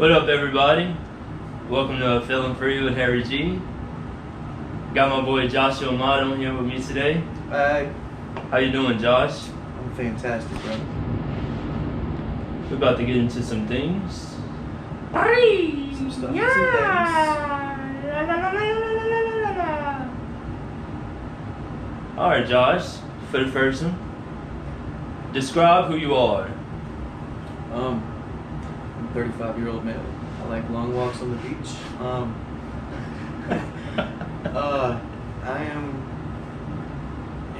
What up, everybody? Welcome to Feeling Free with Harry G. Got my boy Joshua Motte on here with me today. Hi. How you doing, Josh? I'm fantastic, bro. We're about to get into some things. Some stuff. Yeah. All right, Josh. For the first one, describe who you are. I'm a 35-year-old male. I like long walks on the beach. I am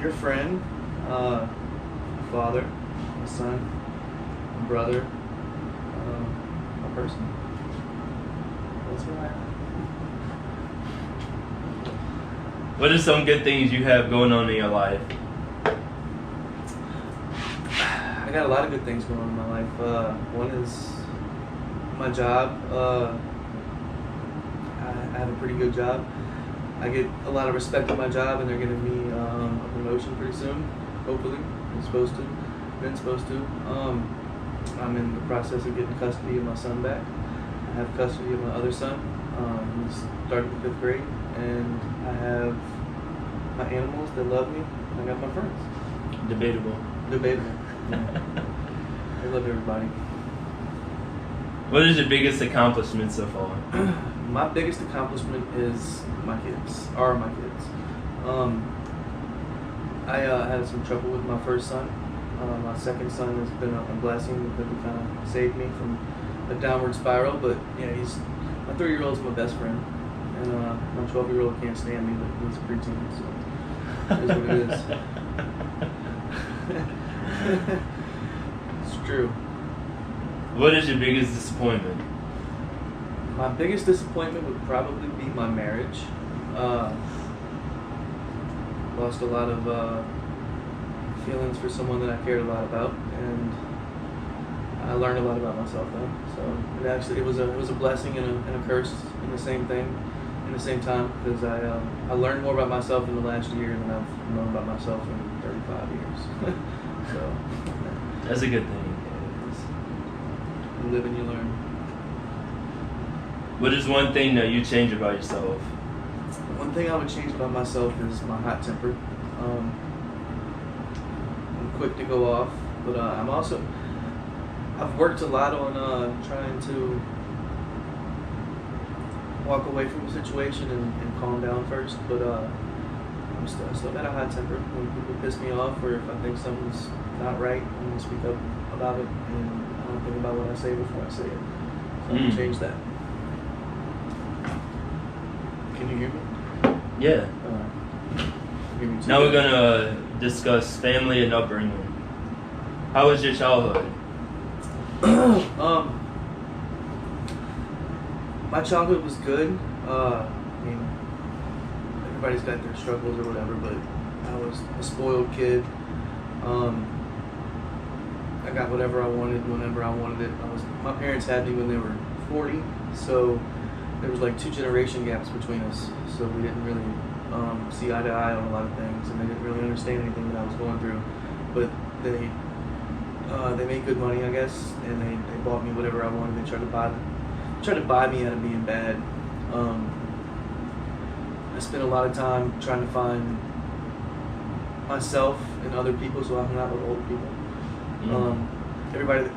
your friend, a father, a son, a brother, a person. That's who I am. What are some good things you have going on in your life? I got a lot of good things going on in my life. One is my job. I have a pretty good job. I get a lot of respect at my job, and they're giving me a promotion pretty soon. Hopefully, been supposed to. I'm in the process of getting custody of my son back. I have custody of my other son. He's starting the 5th grade, and I have my animals that love me. I got my friends. Debatable. I love everybody. What is your biggest accomplishment so far? My biggest accomplishment is my kids. I had some trouble with my first son. My second son has been a blessing because he kind of saved me from a downward spiral. But yeah, my 3-year-old's my best friend, and my 12-year-old can't stand me, but he's a preteen, so it is what it is. It's true. What is your biggest disappointment? My biggest disappointment would probably be my marriage. Lost a lot of feelings for someone that I cared a lot about, and I learned a lot about myself though. So it was a blessing and a curse in the same time, because I learned more about myself in the last year than I've known about myself in 35 years. So That's a good thing. you live and you learn. What is one thing that you change about yourself? One thing I would change about myself is my hot temper. I'm quick to go off, but I've worked a lot on trying to walk away from the situation and calm down first, but I still got a hot temper. When people piss me off, or if I think something's not right, I'm going to speak up about it, and I don't think about what I say before I say it. So I'm going to change that. Can you hear me? Yeah. Give me 2 Now we're minutes. gonna discuss family and upbringing. How was your childhood? My childhood was good. I mean, everybody's got their struggles or whatever, but I was a spoiled kid. I got whatever I wanted whenever I wanted it. My parents had me when they were 40, so there was like 2 generation gaps between us. So we didn't really see eye to eye on a lot of things, and they didn't really understand anything that I was going through. But they made good money, I guess, and they bought me whatever I wanted. They tried to buy me out of being bad. I spent a lot of time trying to find myself in other people, so I hung out with older people.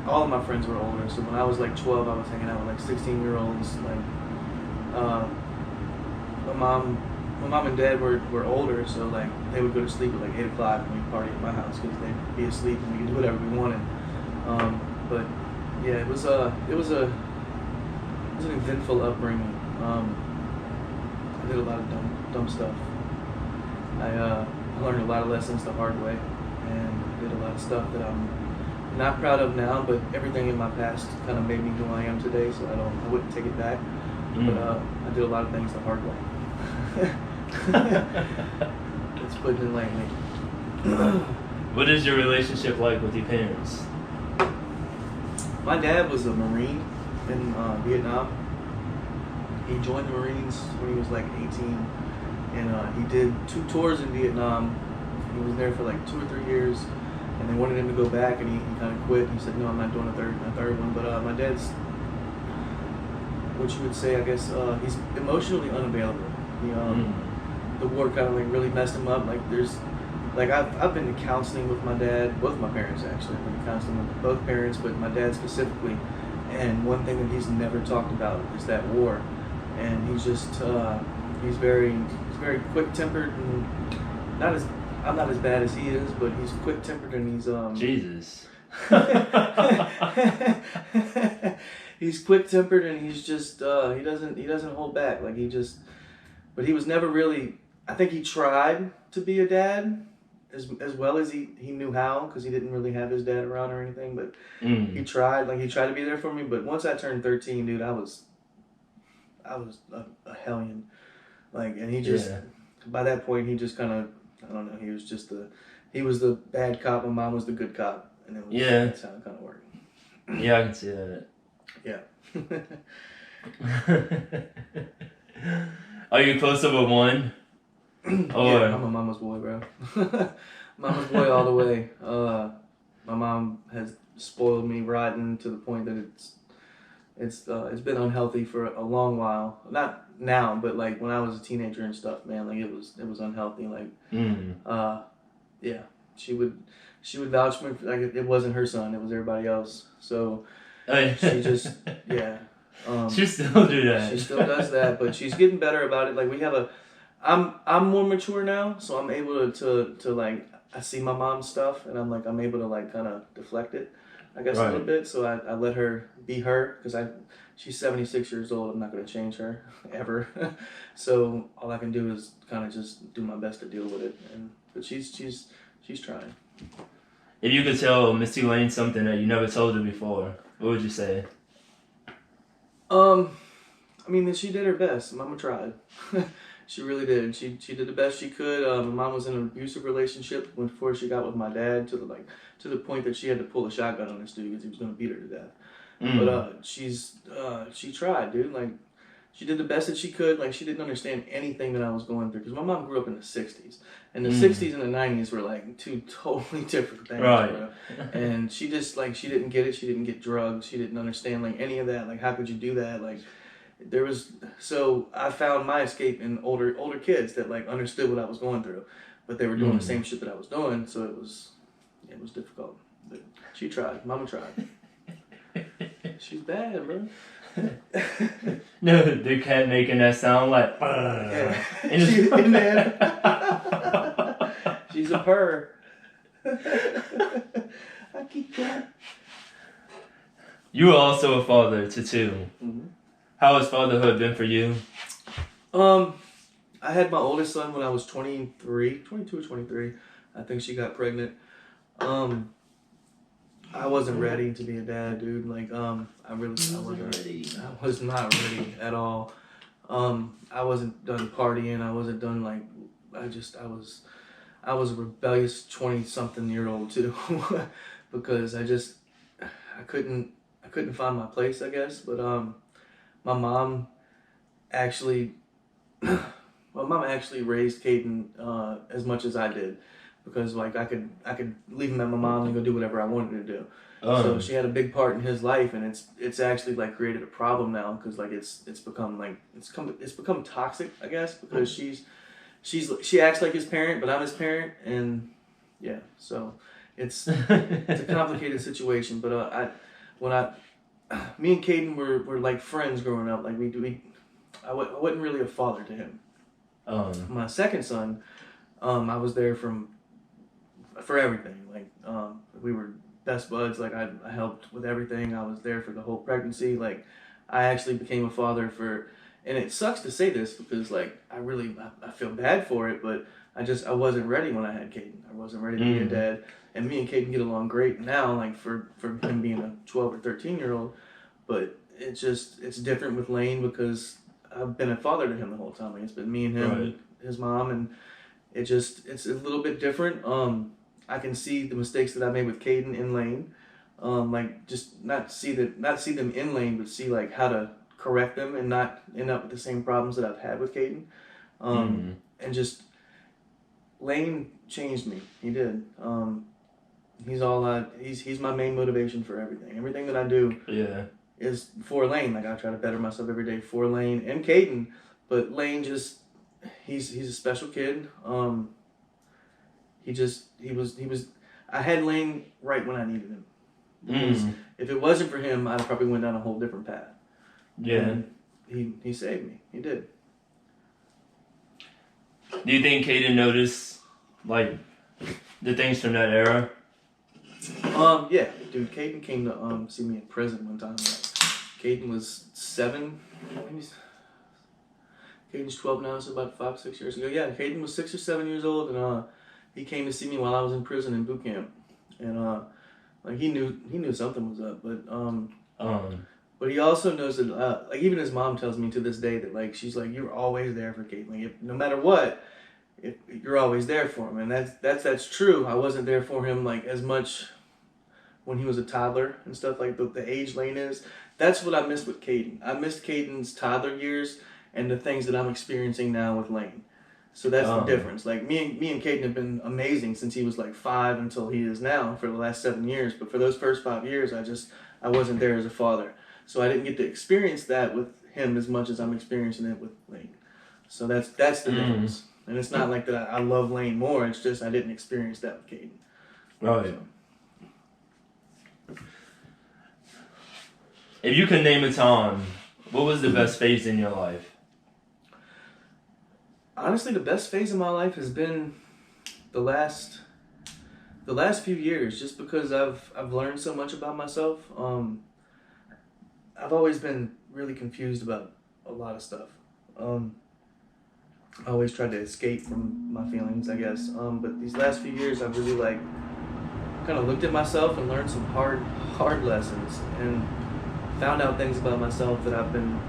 All of my friends were older, so when I was like 12, I was hanging out with like 16-year-olds. Like, my mom and dad were older, so like they would go to sleep at like 8 o'clock and we'd party at my house because they'd be asleep and we could do whatever we wanted. But yeah, it was an eventful upbringing. I did a lot of dumb stuff. I learned a lot of lessons the hard way, and I did a lot of stuff that I'm not proud of now, but everything in my past kind of made me who I am today, so I wouldn't take it back. But I did a lot of things the hard way. Let's put it lightly. What is your relationship like with your parents? My dad was a Marine in Vietnam. He joined the Marines when he was like 18, and he did 2 tours in Vietnam. He was there for like 2 or 3 years, and they wanted him to go back, and he kind of quit. He said, "No, I'm not doing a third one." But my dad's what you would say, I guess, he's emotionally unavailable. He, the war kind of like really messed him up. Like I've been to counseling with my dad, both my parents actually. I've been to counseling with both parents, but my dad specifically. And one thing that he's never talked about is that war. And he's just he's very quick tempered and I'm not as bad as he is, but he's quick tempered and he's Jesus. He's quick tempered and he's just he doesn't hold back. Like but he was never really. I think he tried to be a dad as well as he knew how, because he didn't really have his dad around or anything. But he tried to be there for me. But once I turned 13, dude, I was a hellion. Like, and he just by that point he just kind of, I don't know. He was the bad cop and mom was the good cop, and that's how it kind of worked. Yeah, I can see that. Yeah. Are you closer with one? Yeah, I'm a mama's boy, bro. Mama's boy all the way. My mom has spoiled me rotten to the point that it's been unhealthy for a long while. Not now, but like when I was a teenager and stuff, man. Like it was unhealthy. Like, yeah, she would vouch for me. Like it wasn't her son, it was everybody else. So she just she still do that. She still does that, but she's getting better about it. Like I'm more mature now, so I'm able to like, I see my mom's stuff and I'm able to like kind of deflect it, I guess, a little bit. So I let her be her, because she's 76 years old. I'm not going to change her ever. So all I can do is kind of just do my best to deal with it. But she's trying. If you could tell Missy Lane something that you never told her before, what would you say? I mean, that she did her best. Mama tried. She really did. She did the best she could. My mom was in an abusive relationship before she got with my dad, to the point that she had to pull a shotgun on this dude because he was going to beat her to death. But she tried, dude. Like, she did the best that she could. Like, she didn't understand anything that I was going through, because my mom grew up in the 60s. And the 60s and the 90s were like two totally different things, bro. And she just, like, she didn't get it. She didn't get drugs. She didn't understand, like, any of that. Like, how could you do that? Like, so I found my escape in older kids that like understood what I was going through, but they were doing the same shit that I was doing. So it was difficult. But she tried. Mama tried. She's bad, bro. No, the cat making that sound like. Yeah. She's in there. She's a purr. I keep that. You were also a father to two. Mm-hmm. How has fatherhood been for you? I had my oldest son when I was 22 or 23. I think she got pregnant. I wasn't ready to be a dad, dude. Like, I wasn't ready. I was not ready at all. I wasn't done partying. I wasn't done like, I was a rebellious 20-something-year-old too, because I couldn't find my place, I guess. But my mom actually raised Caden as much as I did, because like I could leave him at my mom and go do whatever I wanted to do. So she had a big part in his life, and it's actually like created a problem now, because like it's become toxic, I guess, because she acts like his parent, but I'm his parent, and yeah, so it's a complicated situation. But me and Caden were like friends growing up. Like I wasn't really a father to him. My second son, I was there for everything. Like, we were best buds. Like, I helped with everything. I was there for the whole pregnancy. Like, I actually became a father and it sucks to say this, because like I feel bad for it, but I wasn't ready when I had Caden. I wasn't ready to be a dad. And me and Caden get along great now, like for him being a 12 or 13-year-old. But it's different with Lane, because I've been a father to him the whole time. Like, it's been me and him, and his mom, and it's a little bit different. I can see the mistakes that I made with Caden in Lane. Like, just not see them in Lane, but see like how to correct them and not end up with the same problems that I've had with Caden. And just Lane changed me. He did. He's my main motivation for everything. Everything that I do. Yeah. is for Lane. Like I try to better myself every day for Lane and Caden, but Lane just he's a special kid. He was. I had Lane right when I needed him. Because if it wasn't for him, I probably went down a whole different path. Yeah. And he saved me. He did. Do you think Caden noticed like the things from that era? Yeah, dude. Caden came to see me in prison one time. Like, Caden was 7. Maybe Caden's 12 now, so about 5-6 years ago. Yeah, Caden was 6 or 7 years old, and he came to see me while I was in prison in boot camp, and like he knew something was up, but he also knows that like even his mom tells me to this day that like she's like you're always there for Caden, like no matter what, if you're always there for him, and that's true. I wasn't there for him like as much when he was a toddler and stuff like the age Lane is. That's what I missed with Caden. I missed Caden's toddler years and the things that I'm experiencing now with Lane. So that's the difference. Like me and Caden have been amazing since he was like 5 until he is now for the last 7 years. But for those first 5 years, I wasn't there as a father, so I didn't get to experience that with him as much as I'm experiencing it with Lane. So that's the difference. And it's not like that I love Lane more. It's just I didn't experience that with Caden. Right. So. If you could name a time, what was the best phase in your life? Honestly, the best phase of my life has been the last few years, just because I've learned so much about myself. I've always been really confused about a lot of stuff. I always tried to escape from my feelings, I guess. But these last few years, I've really like kind of looked at myself and learned some hard lessons and found out things about myself that I've been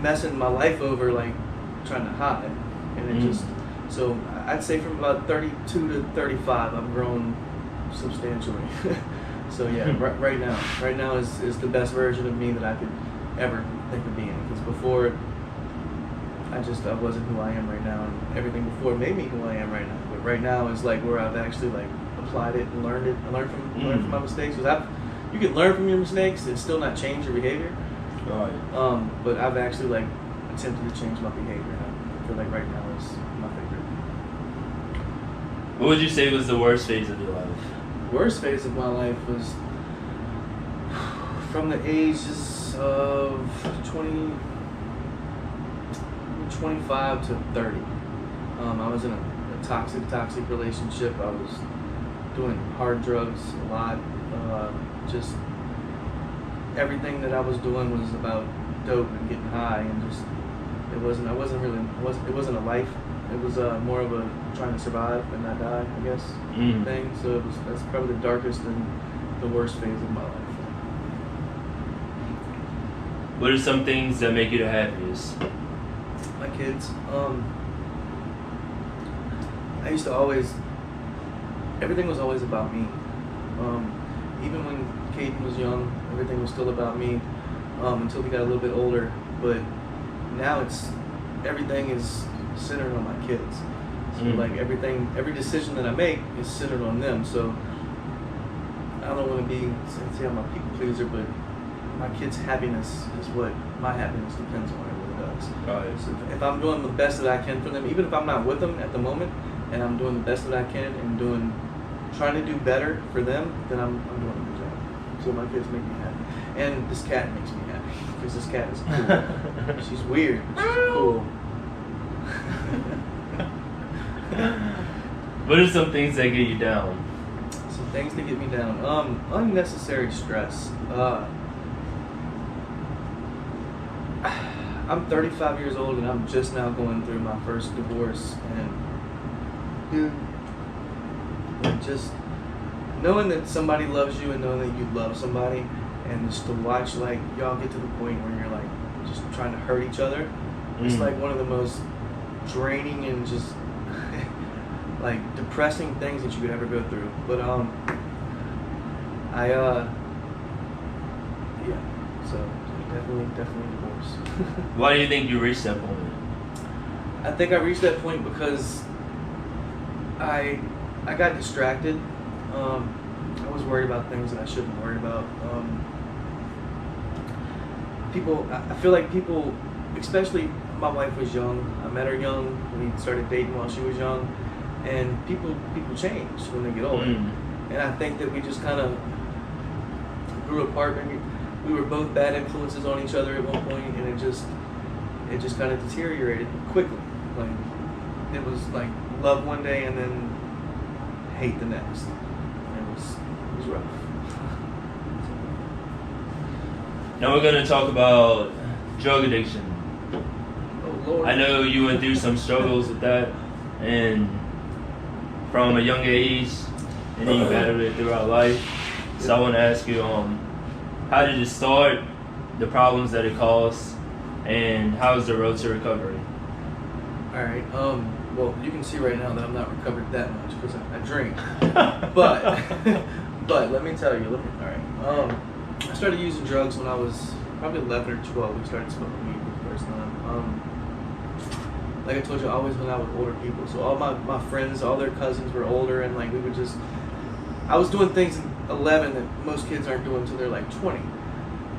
messing my life over, like trying to hide. And it just, so I'd say from about 32 to 35, I've grown substantially. So yeah, right now is the best version of me that I could ever think of being. Because before, I wasn't who I am right now, and everything before made me who I am right now. But right now is like where I've actually like applied it and learned it. I learned from my mistakes. Because you can learn from your mistakes and still not change your behavior. Right. But I've actually like attempted to change my behavior. And I feel like right now is my favorite. What would you say was the worst phase of your life? Worst phase of my life was from the ages of 25 to 30. I was in a toxic relationship. I was doing hard drugs a lot. Just everything that I was doing was about dope and getting high, and just it wasn't a life. It was more of a trying to survive and not die, I guess, thing. So that's probably the darkest and the worst phase of my life. What are some things that make you the happiest? My kids. I used to always. Everything was always about me. Even when Caden was young, everything was still about me until we got a little bit older. But now everything is centered on my kids. So like every decision that I make is centered on them. So I don't want to say I'm a people pleaser, but my kids' happiness is what my happiness depends on. It really does. Right. So if I'm doing the best that I can for them, even if I'm not with them at the moment, and I'm doing the best that I can and trying to do better for them, then I'm doing a good job. So my kids make me happy. And this cat makes me happy, because this cat is cool. She's weird, but she's cool. What are some things that get you down? Some things that get me down. Unnecessary stress. I'm 35 years old and I'm just now going through my first divorce, and dude, just knowing that somebody loves you and knowing that you love somebody, and just to watch like y'all get to the point where you're like just trying to hurt each other, it's like one of the most draining and just like depressing things that you could ever go through. But so definitely divorce. Why do you think you reached that point? I think I reached that point because I got distracted. I was worried about things that I shouldn't worry about. I feel like people, especially my wife was young. I met her young. We started dating while she was young, and people change when they get older. And I think that we just kind of grew apart. Maybe we were both bad influences on each other at one point, and it just kind of deteriorated quickly. Like it was like love one day and then hate the next. It was rough. Now we're going to talk about drug addiction. Oh Lord. I know you went through some struggles with that, and from a young age, and then you battled it throughout life. So I want to ask you, how did it start, the problems that it caused, and how's the road to recovery? All right. Well, you can see right now that I'm not recovered that much because I drink. but let me tell you. All right. I started using drugs when I was probably 11 or 12. We started smoking weed for the first time. Like I told you, I always hung out with older people. So all my friends, all their cousins were older, and like we would just. I was doing things at 11 that most kids aren't doing until they're like 20.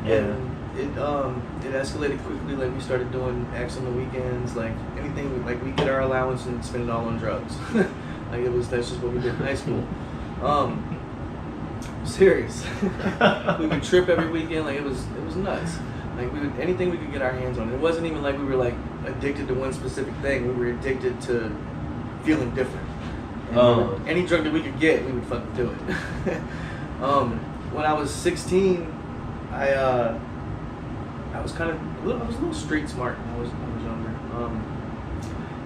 Yeah. And it escalated quickly. Like we started doing X on the weekends, like anything. Like we get our allowance and spend it all on drugs. Like that's just what we did in high school. Serious. We would trip every weekend. Like it was nuts. Like anything we could get our hands on. It wasn't even like we were like addicted to one specific thing. We were addicted to feeling different. And any drug that we could get, we would fucking do it. When I was 16, I was a little street smart when I was younger.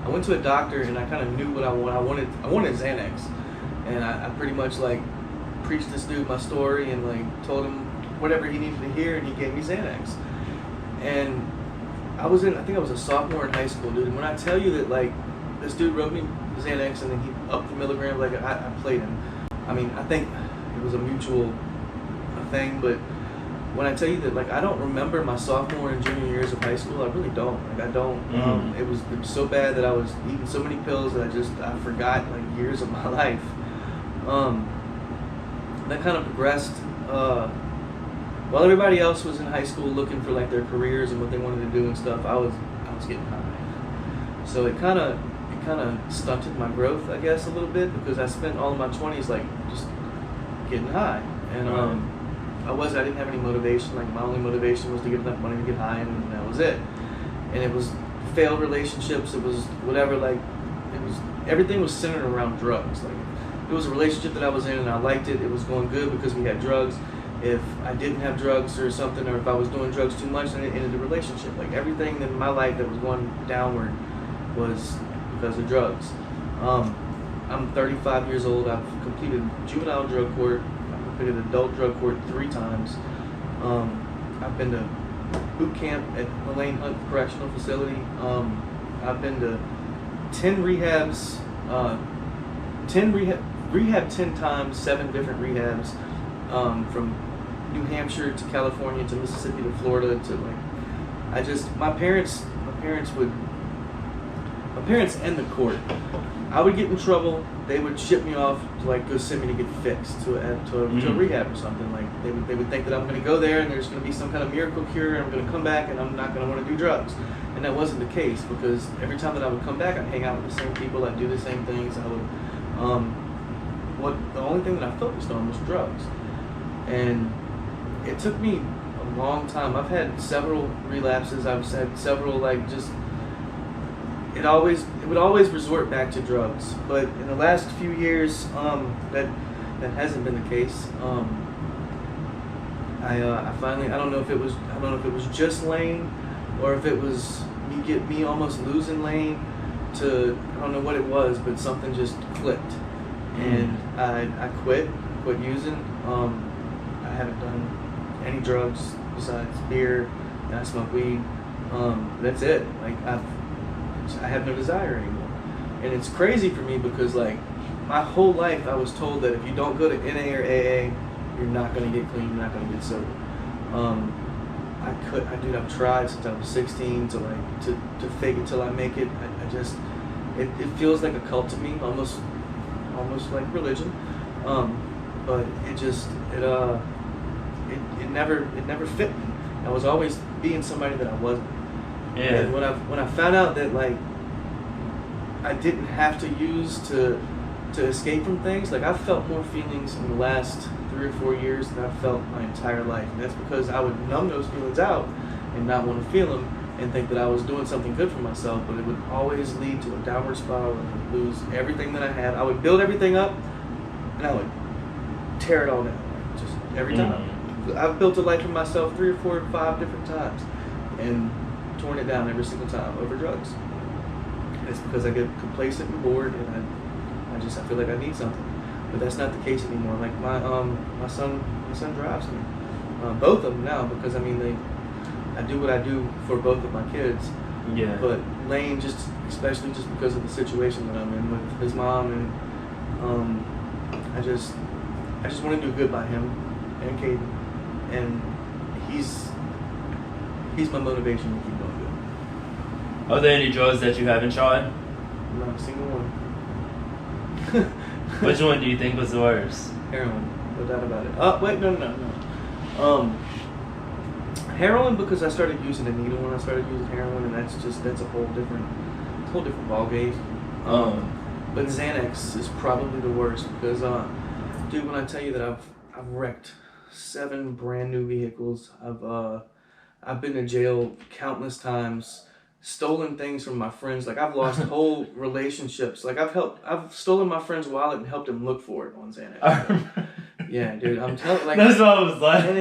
I went to a doctor and I kind of knew what I wanted. I wanted Xanax, and I pretty much like preached this dude my story and like told him whatever he needed to hear, and he gave me Xanax. And I think I was a sophomore in high school, dude. And when I tell you that like this dude wrote me Xanax and then he upped the milligrams, like I played him. I mean, I think it was a mutual thing, but when I tell you that, like, I don't remember my sophomore and junior years of high school. I really don't. Like, I don't. It was so bad that I was eating so many pills that I forgot like years of my life. That kind of progressed. While everybody else was in high school looking for like their careers and what they wanted to do and stuff, I was getting high. So it kind of stunted my growth, I guess, a little bit, because I spent all of my 20s like just getting high, and I didn't have any motivation. Like my only motivation was to get enough money to get high, and that was it. And it was failed relationships. It was whatever. Like everything was centered around drugs. Like it was a relationship that I was in and I liked it. It was going good because we had drugs. If I didn't have drugs or something, or if I was doing drugs too much, then it ended the relationship. Like everything in my life that was going downward was because of drugs. I'm 35 years old. I've completed juvenile drug court. I've completed adult drug court 3 times. I've been to boot camp at Elaine Hunt Correctional Facility. I've been to 10 rehabs, 10 times, 7 different rehabs, from New Hampshire to California to Mississippi to Florida to like, my parents and the court. I would get in trouble. They would ship me off to like go send me to get fixed to a rehab or something. Like they would think that I'm going to go there and there's going to be some kind of miracle cure and I'm going to come back and I'm not going to want to do drugs. And that wasn't the case, because every time that I would come back, I'd hang out with the same people. I'd do the same things. I would. The only thing that I focused on was drugs, and it took me a long time. I've had several relapses. I've had several it would always resort back to drugs. But in the last few years, that hasn't been the case. I finally, I don't know if it was just Lane, or if it was me almost losing Lane to, I don't know what it was, but something just clicked, and I quit using. I haven't done any drugs besides beer, and I smoke weed. That's it. Like I have no desire anymore. And it's crazy for me because like my whole life I was told that if you don't go to NA or AA, you're not going to get clean, you're not going to get sober. I've tried since I was 16 to fake it till I make it. It feels like a cult to me, almost like religion. But it never fit me. I was always being somebody that I wasn't. Yeah. And when I found out that like I didn't have to use to escape from things, like I've felt more feelings in the last 3 or 4 years than I've felt my entire life, and that's because I would numb those feelings out and not want to feel them and think that I was doing something good for myself, but it would always lead to a downward spiral and I would lose everything that I had. I would build everything up and I would tear it all down, like, just every time. I've built a life for myself 3 or 4 or 5 different times and torn it down every single time over drugs. And it's because I get complacent and bored and I feel like I need something. But that's not the case anymore. Like my son drives me. Both of them now, because I mean I do what I do for both of my kids. Yeah. But Lane, especially just because of the situation that I'm in with his mom, and I just want to do good by him and Caden, and he's my motivation to keep doing good. Are there any drugs that you haven't tried? Not a single one. Which one do you think was the worst? Heroin, no doubt about it. Oh wait, no. Heroin, because I started using a needle when I started using heroin, and that's a whole different ball game. But Xanax is probably the worst because, dude, when I tell you that I've wrecked 7 brand new vehicles, I've been to jail countless times, stolen things from my friends. Like I've lost whole relationships. Like I've stolen my friend's wallet and helped him look for it on Xanax. Yeah, dude, I'm telling you, like that's what I was like. And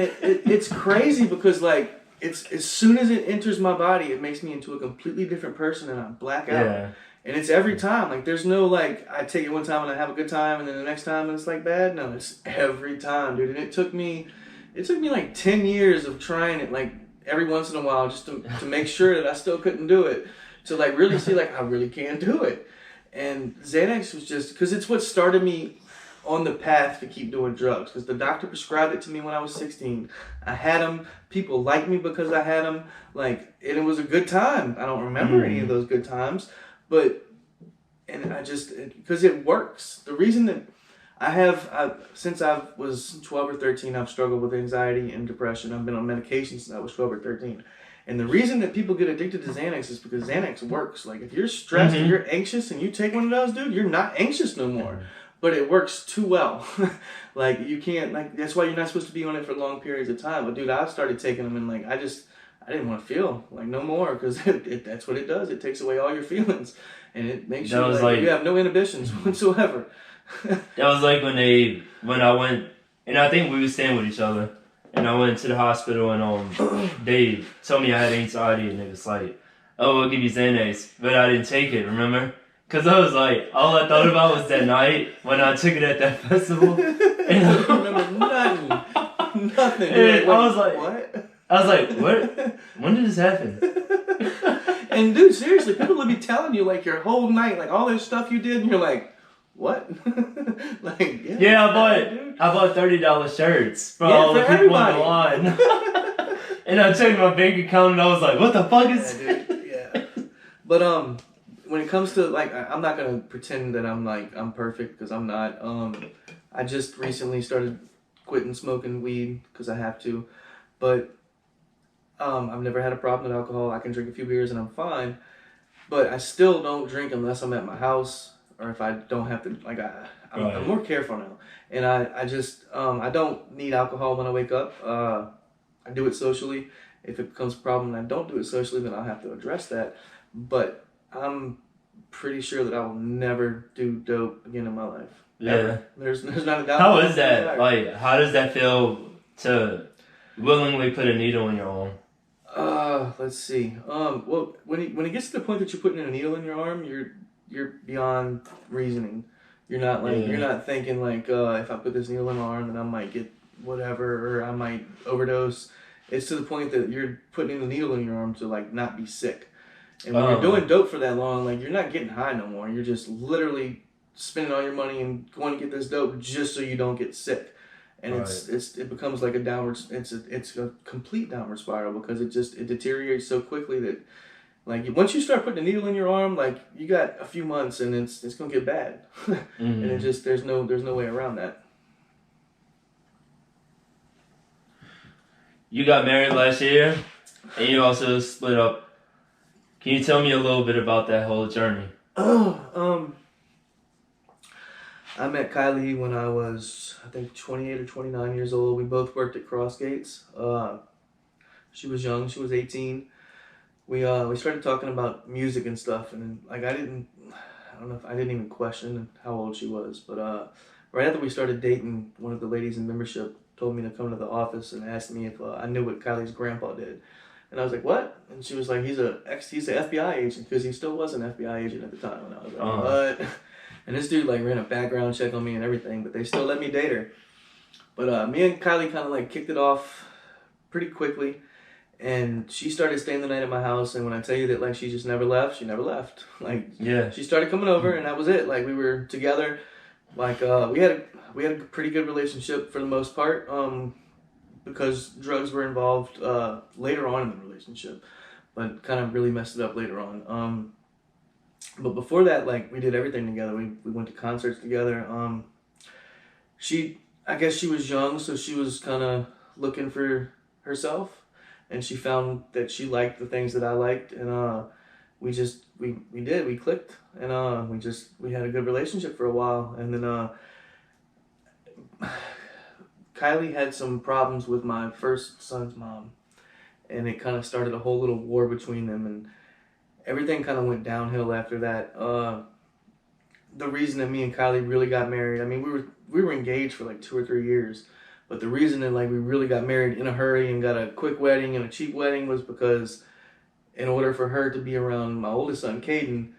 it's crazy because like it's as soon as it enters my body, it makes me into a completely different person and I black out. Yeah. And it's every time. Like there's no like I take it one time and I have a good time and then the next time it's like bad. No, it's every time, dude. And it took me like 10 years of trying it like every once in a while just to make sure that I still couldn't do it. To like really see like I really can do it. And Xanax was just because it's what started me on the path to keep doing drugs, because the doctor prescribed it to me when I was 16. I had them. People liked me because I had them. Like, and it was a good time. I don't remember any of those good times, but because it works. The reason that since I was 12 or 13, I've struggled with anxiety and depression. I've been on medication since I was 12 or 13. And the reason that people get addicted to Xanax is because Xanax works. Like, if you're stressed or you're anxious and you take one of those, dude, you're not anxious no more. But it works too well. Like, you can't, like, that's why you're not supposed to be on it for long periods of time. But, dude, I started taking them and, like, I didn't want to feel, like, no more. Because that's what it does. It takes away all your feelings. And it makes you, like, you have no inhibitions whatsoever. That was like when I went, and I think we were staying with each other. And I went to the hospital and Dave told me I had anxiety and it was like, oh, we'll give you Xanax. But I didn't take it, remember? Because I was like, all I thought about was that night when I took it at that festival. And I don't remember nothing. And like, I was like, what? I was like, what? When did this happen? And dude, seriously, people will be telling you like your whole night, like all this stuff you did, and you're like, what? Like, yeah, I bought $30 shirts for all the people on the line. And I checked my bank account and I was like, what the fuck is this? Yeah. But when it comes to like, I'm not gonna pretend that I'm perfect, because I'm not. I just recently started quitting smoking weed because I have to, but I've never had a problem with alcohol. I can drink a few beers and I'm fine, but I still don't drink unless I'm at my house or if I don't have to. Like I'm more careful now, and I just I don't need alcohol when I wake up. I do it socially. If it becomes a problem and I don't do it socially, then I'll have to address that. But I'm pretty sure that I will never do dope again in my life. Yeah. Ever. There's not a doubt. How is that? Like, how does that feel to willingly put a needle in your arm? Let's see. Well, when it gets to the point that you're putting a needle in your arm, you're beyond reasoning. You're not like you're not thinking like if I put this needle in my arm, then I might get whatever, or I might overdose. It's to the point that you're putting the needle in your arm to like not be sick. And when you're doing dope for that long, like you're not getting high no more. You're just literally spending all your money and going to get this dope just so you don't get sick. And it becomes like it's a complete downward spiral, because it deteriorates so quickly that like once you start putting a needle in your arm, like you got a few months and it's gonna get bad. And it just there's no way around that. you got married last year, and you also split up. Can you tell me a little bit about that whole journey? I met Kylie when I was, I think, 28 or 29 years old. We both worked at Crossgates. She was young. She was 18. We started talking about music and stuff, and like I didn't even question how old she was. But right after we started dating, one of the ladies in membership told me to come to the office and asked me if I knew what Kylie's grandpa did. And I was like, what? And she was like, he's an FBI agent, because he still was an FBI agent at the time. And I was like, what? And this dude like ran a background check on me and everything, but they still let me date her. But me and Kylie kind of like kicked it off pretty quickly, and she started staying the night at my house. And when I tell you that like she just never left, she never left. Like she started coming over, and that was it. Like we were together. Like we had a pretty good relationship for the most part. Because drugs were involved later on in the relationship, but kind of really messed it up later on. But before that, like we did everything together. We went to concerts together. I guess she was young, so she was kind of looking for herself, and she found that she liked the things that I liked, and we clicked, and we had a good relationship for a while, and then Kylie had some problems with my first son's mom, and it kind of started a whole little war between them, and everything kind of went downhill after that. The reason that me and Kylie really got married, I mean, we were engaged for like 2 or 3 years, but the reason that like we really got married in a hurry and got a quick wedding and a cheap wedding was because in order for her to be around my oldest son, Caden,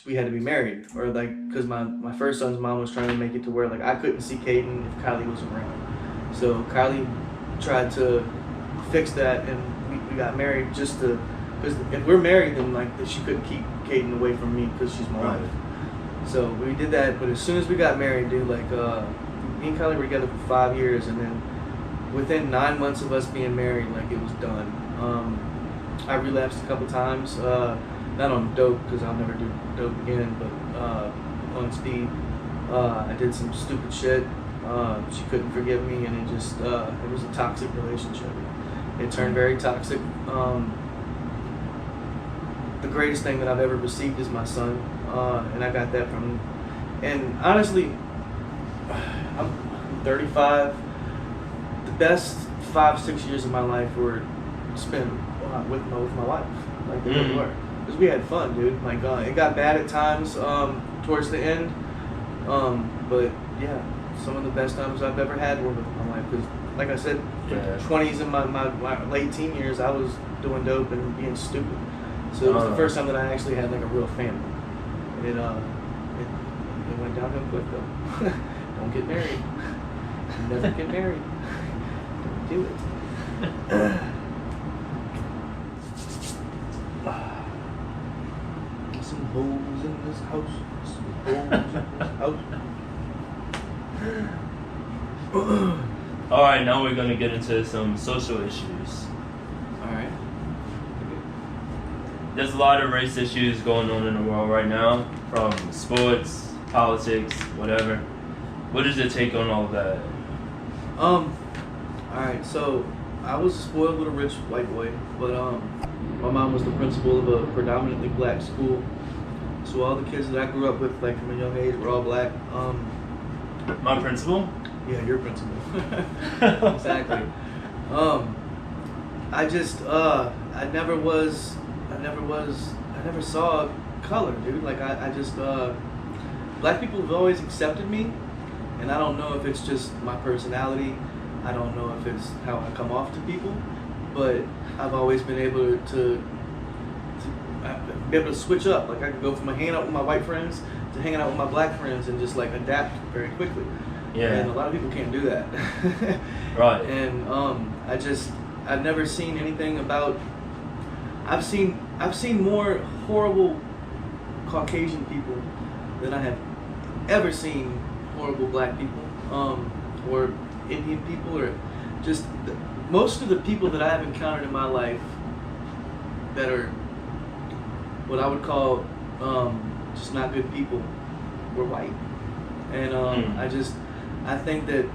we had to be married, or like because my first son's mom was trying to make it to where like I couldn't see Caden if Kylie wasn't around. So Kylie tried to fix that, and we got married just to, because if we're married, then like she couldn't keep Caden away from me because she's my wife. So we did that, but as soon as we got married, dude, like me and Kylie were together for 5 years, and then within 9 months of us being married, like it was done. I relapsed a couple times, not on dope because I'll never do dope again, but on speed. I did some stupid shit. She couldn't forgive me, and it was a toxic relationship. It turned very toxic. The greatest thing that I've ever received is my son, and I got that from. And honestly, I'm 35. The best 5-6 years of my life were spent with my wife. Like they really were, because we had fun, dude. Like it got bad at times towards the end, but yeah. Some of the best times I've ever had were with my wife, because, like I said, 20s and my late teen years, I was doing dope and being stupid. So it was the first time that I actually had like a real family. And it went downhill quick though. Don't get married. Never get married. Don't do it. Some hoes in this house. Some hoes in this house. All right, now we're gonna get into some social issues. All right. There's a lot of race issues going on in the world right now, from sports, politics, whatever. What is your take on all of that? All right. So I was spoiled with a rich white boy, but my mom was the principal of a predominantly black school. So all the kids that I grew up with, like from a young age, were all black. My principal? Yeah, your principal. Exactly. I never saw color, dude. Like I just black people have always accepted me, and I don't know if it's just my personality. I don't know if it's how I come off to people, but I've always been able to be able to switch up. Like I could go from hanging out with my white friends to hanging out with my black friends and just like adapt very quickly. Yeah. And a lot of people can't do that. Right. And I've never seen anything about. I've seen more horrible Caucasian people than I have ever seen horrible black people, or Indian people, or just most of the people that I have encountered in my life that are what I would call just not good people were white. And I think that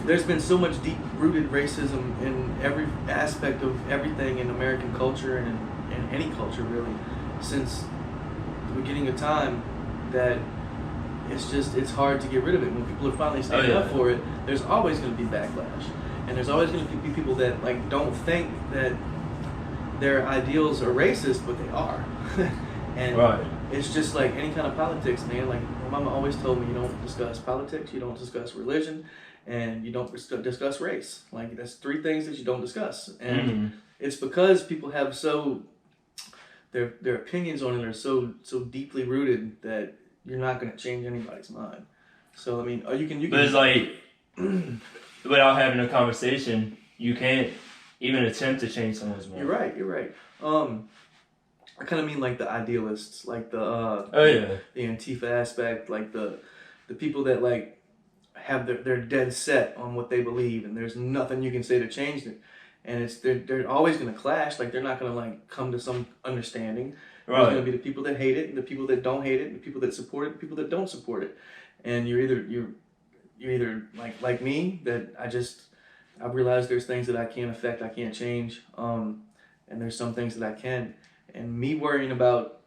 there's been so much deep-rooted racism in every aspect of everything in American culture and in any culture really, since the beginning of time, that it's hard to get rid of it. When people are finally standing up for it, there's always going to be backlash, and there's always going to be people that like don't think that their ideals are racist, but they are. And it's just like any kind of politics, man. Like my mama always told me, you don't discuss politics, you don't discuss religion, and you don't discuss race. Like that's 3 things that you don't discuss, and it's because people have their opinions on it are so deeply rooted that you're not going to change anybody's mind. So I mean, you can. But it's like without having a conversation, you can't even attempt to change someone's mind. You're right. I kind of mean like the idealists, like the the Antifa aspect, like the people that like have they're dead set on what they believe, and there's nothing you can say to change it. And they're always going to clash. Like they're not going to like come to some understanding. There's going to be the people that hate it, and the people that don't hate it, and the people that support it, and the people that don't support it. And you're either like me, that I've realized there's things that I can't affect, I can't change, and there's some things that I can. And me worrying about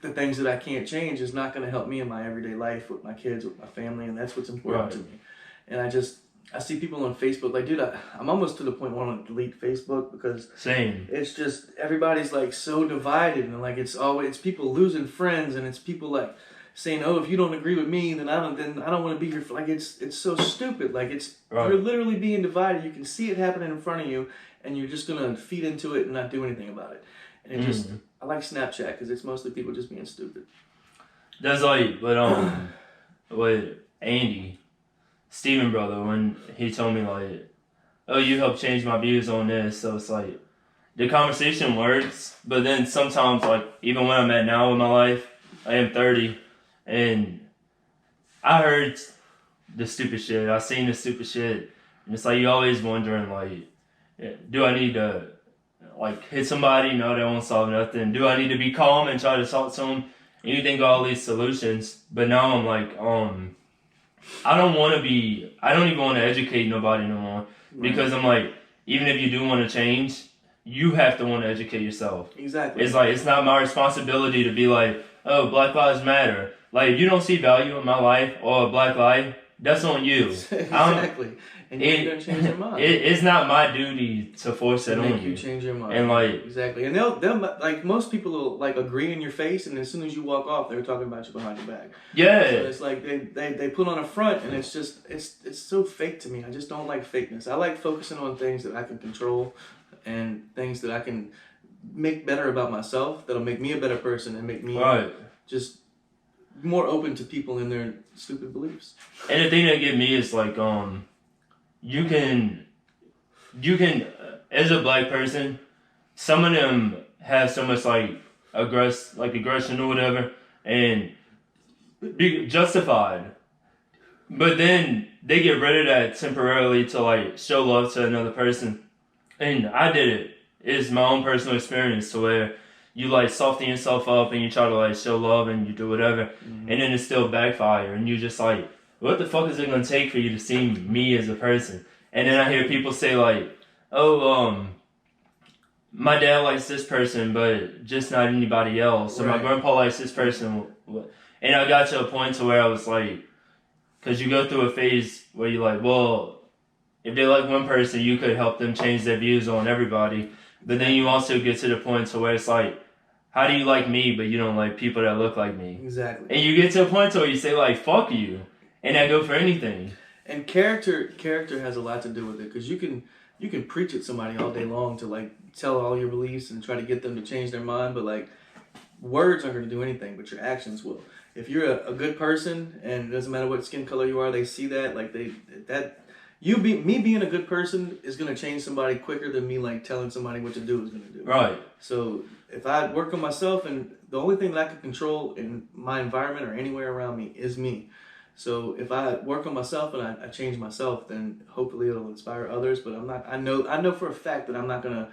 the things that I can't change is not going to help me in my everyday life with my kids, with my family, and that's what's important to me. And I see people on Facebook, like, dude, I'm almost to the point where I want to delete Facebook because it's just, everybody's like so divided, and like it's people losing friends, and it's people like saying, oh, if you don't agree with me, then I don't want to be your, like it's so stupid. Like you're literally being divided. You can see it happening in front of you, and you're just gonna feed into it and not do anything about it. And it I like Snapchat because it's mostly people just being stupid. That's like, but with Andy, Steven brother, when he told me like, oh, you helped change my views on this. So it's like, the conversation works, but then sometimes like, even when I'm at now in my life, I am 30, and I heard the stupid shit. I seen the stupid shit, and it's like you always wondering like, do I need to like hit somebody? No, that won't solve nothing. Do I need to be calm and try to talk to them? And you think of all these solutions, but now I'm like, I don't even want to educate nobody no more, because I'm like, even if you do want to change, you have to want to educate yourself. Exactly. It's like, it's not my responsibility to be like, oh, Black Lives Matter. Like, if you don't see value in my life or a black life, that's on you. Exactly. And you're going to change your mind. It's not my duty to force it on you. Make you change your mind. And like, exactly. And they'll like, most people will like agree in your face, and as soon as you walk off, they're talking about you behind your back. Yeah. So it's like they put on a front, and it's just it's so fake to me. I just don't like fakeness. I like focusing on things that I can control, and things that I can make better about myself, that'll make me a better person and make me just more open to people and their stupid beliefs. And the thing that get me is like, you can as a black person, some of them have so much like aggression or whatever, and be justified, but then they get rid of that temporarily to like show love to another person. And I did it. It's my own personal experience to where you like soften yourself up and you try to like show love and you do whatever, and then it still backfire, and you just like, what the fuck is it gonna take for you to see me as a person? And then I hear people say like, oh, my dad likes this person, but just not anybody else. So my grandpa likes this person. And I got to a point to where I was like, because you go through a phase where you're like, well, if they like one person, you could help them change their views on everybody. But then you also get to the point to where it's like, how do you like me, but you don't like people that look like me? Exactly. And you get to a point where you say like, fuck you. And that go for anything. And character has a lot to do with it, because you can preach at somebody all day long to like tell all your beliefs and try to get them to change their mind, but like words aren't going to do anything, but your actions will. If you're a good person, and it doesn't matter what skin color you are, they see that, like me being a good person is going to change somebody quicker than me like telling somebody what to do is going to do. Right. So if I work on myself, and the only thing that I can control in my environment or anywhere around me is me. So if I work on myself and I change myself, then hopefully it'll inspire others. But I know for a fact that I'm not gonna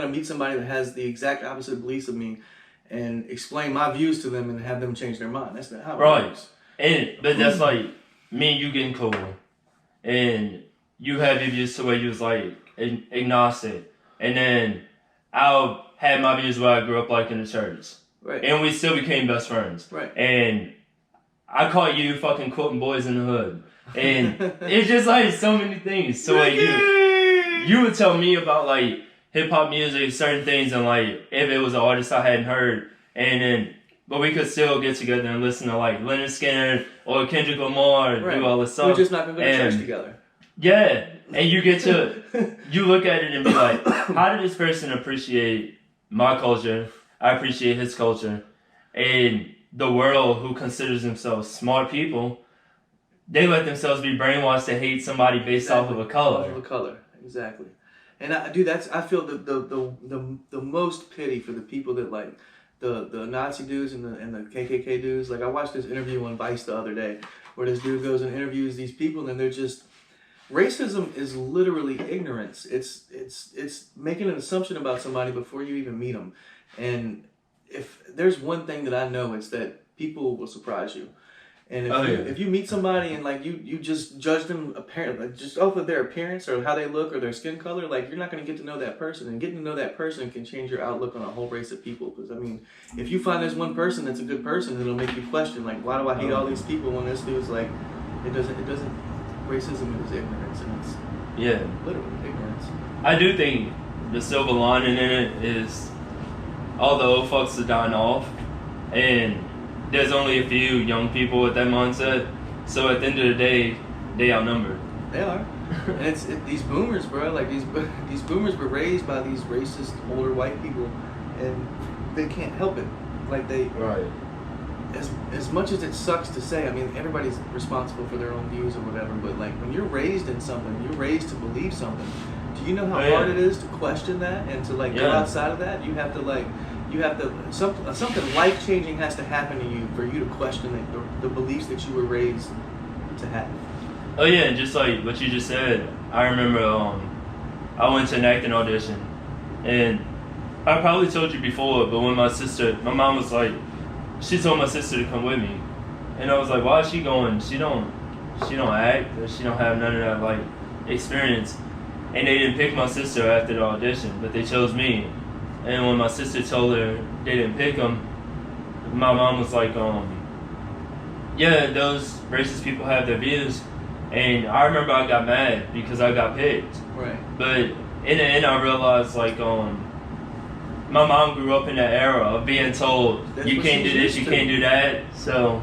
meet somebody that has the exact opposite beliefs of me and explain my views to them and have them change their mind. That's not how it works. But that's like me and you getting cool. and you have your views to where you was like agnostic, and then I had my views where I grew up like in the church, Right. and we still became best friends. Right. And I caught you fucking quoting Boys in the Hood, and it's just like so many things. So like you would tell me about like hip hop music, certain things, and like if it was an artist I hadn't heard, and then but we could still get together and listen to like Leonard Skinner or Kendrick Lamar and do all this stuff. We're just not gonna go to church together. Yeah, and you get to you look at it and be like, how did this person appreciate my culture? I appreciate his culture, and the world who considers themselves smart people, they let themselves be brainwashed to hate somebody based off of a color. Off of a color, exactly. And I feel the most pity for the people that like the Nazi dudes and the KKK dudes. Like I watched this interview on Vice the other day where this dude goes and interviews these people, and they're just racism is literally ignorance. It's making an assumption about somebody before you even meet them. And if there's one thing that I know, it's that people will surprise you. And if you meet somebody and like you just judge them apparently just off of their appearance or how they look or their skin color, like you're not going to get to know that person. And getting to know that person can change your outlook on a whole race of people. Because I mean, if you find there's one person that's a good person, it'll make you question like, why do I hate all these people when this dude's like, it doesn't. Racism is ignorance, and it's literally ignorance. I do think the silver lining in it is all the old fucks are dying off, and there's only a few young people with that mindset. So at the end of the day, they outnumbered. They are, and these boomers, bro. Like these boomers were raised by these racist older white people, and they can't help it. Like they As much as it sucks to say, I mean, everybody's responsible for their own views or whatever, but like when you're raised in something, you're raised to believe something. Do you know how hard it is to question that and to like go outside of that? You have to something life-changing has to happen to you for you to question the beliefs that you were raised to have. Oh yeah, and just like what you just said, I remember I went to an acting audition, and I probably told you before, but when my mom was like, she told my sister to come with me, and I was like, why is she going? She don't act, or she don't have none of that like experience. And they didn't pick my sister after the audition, but they chose me. And when my sister told her they didn't pick him, my mom was like, yeah, those racist people have their views. And I remember I got mad because I got picked. Right. But in the end, I realized like my mom grew up in that era of being told you can't do this, you can't do that. So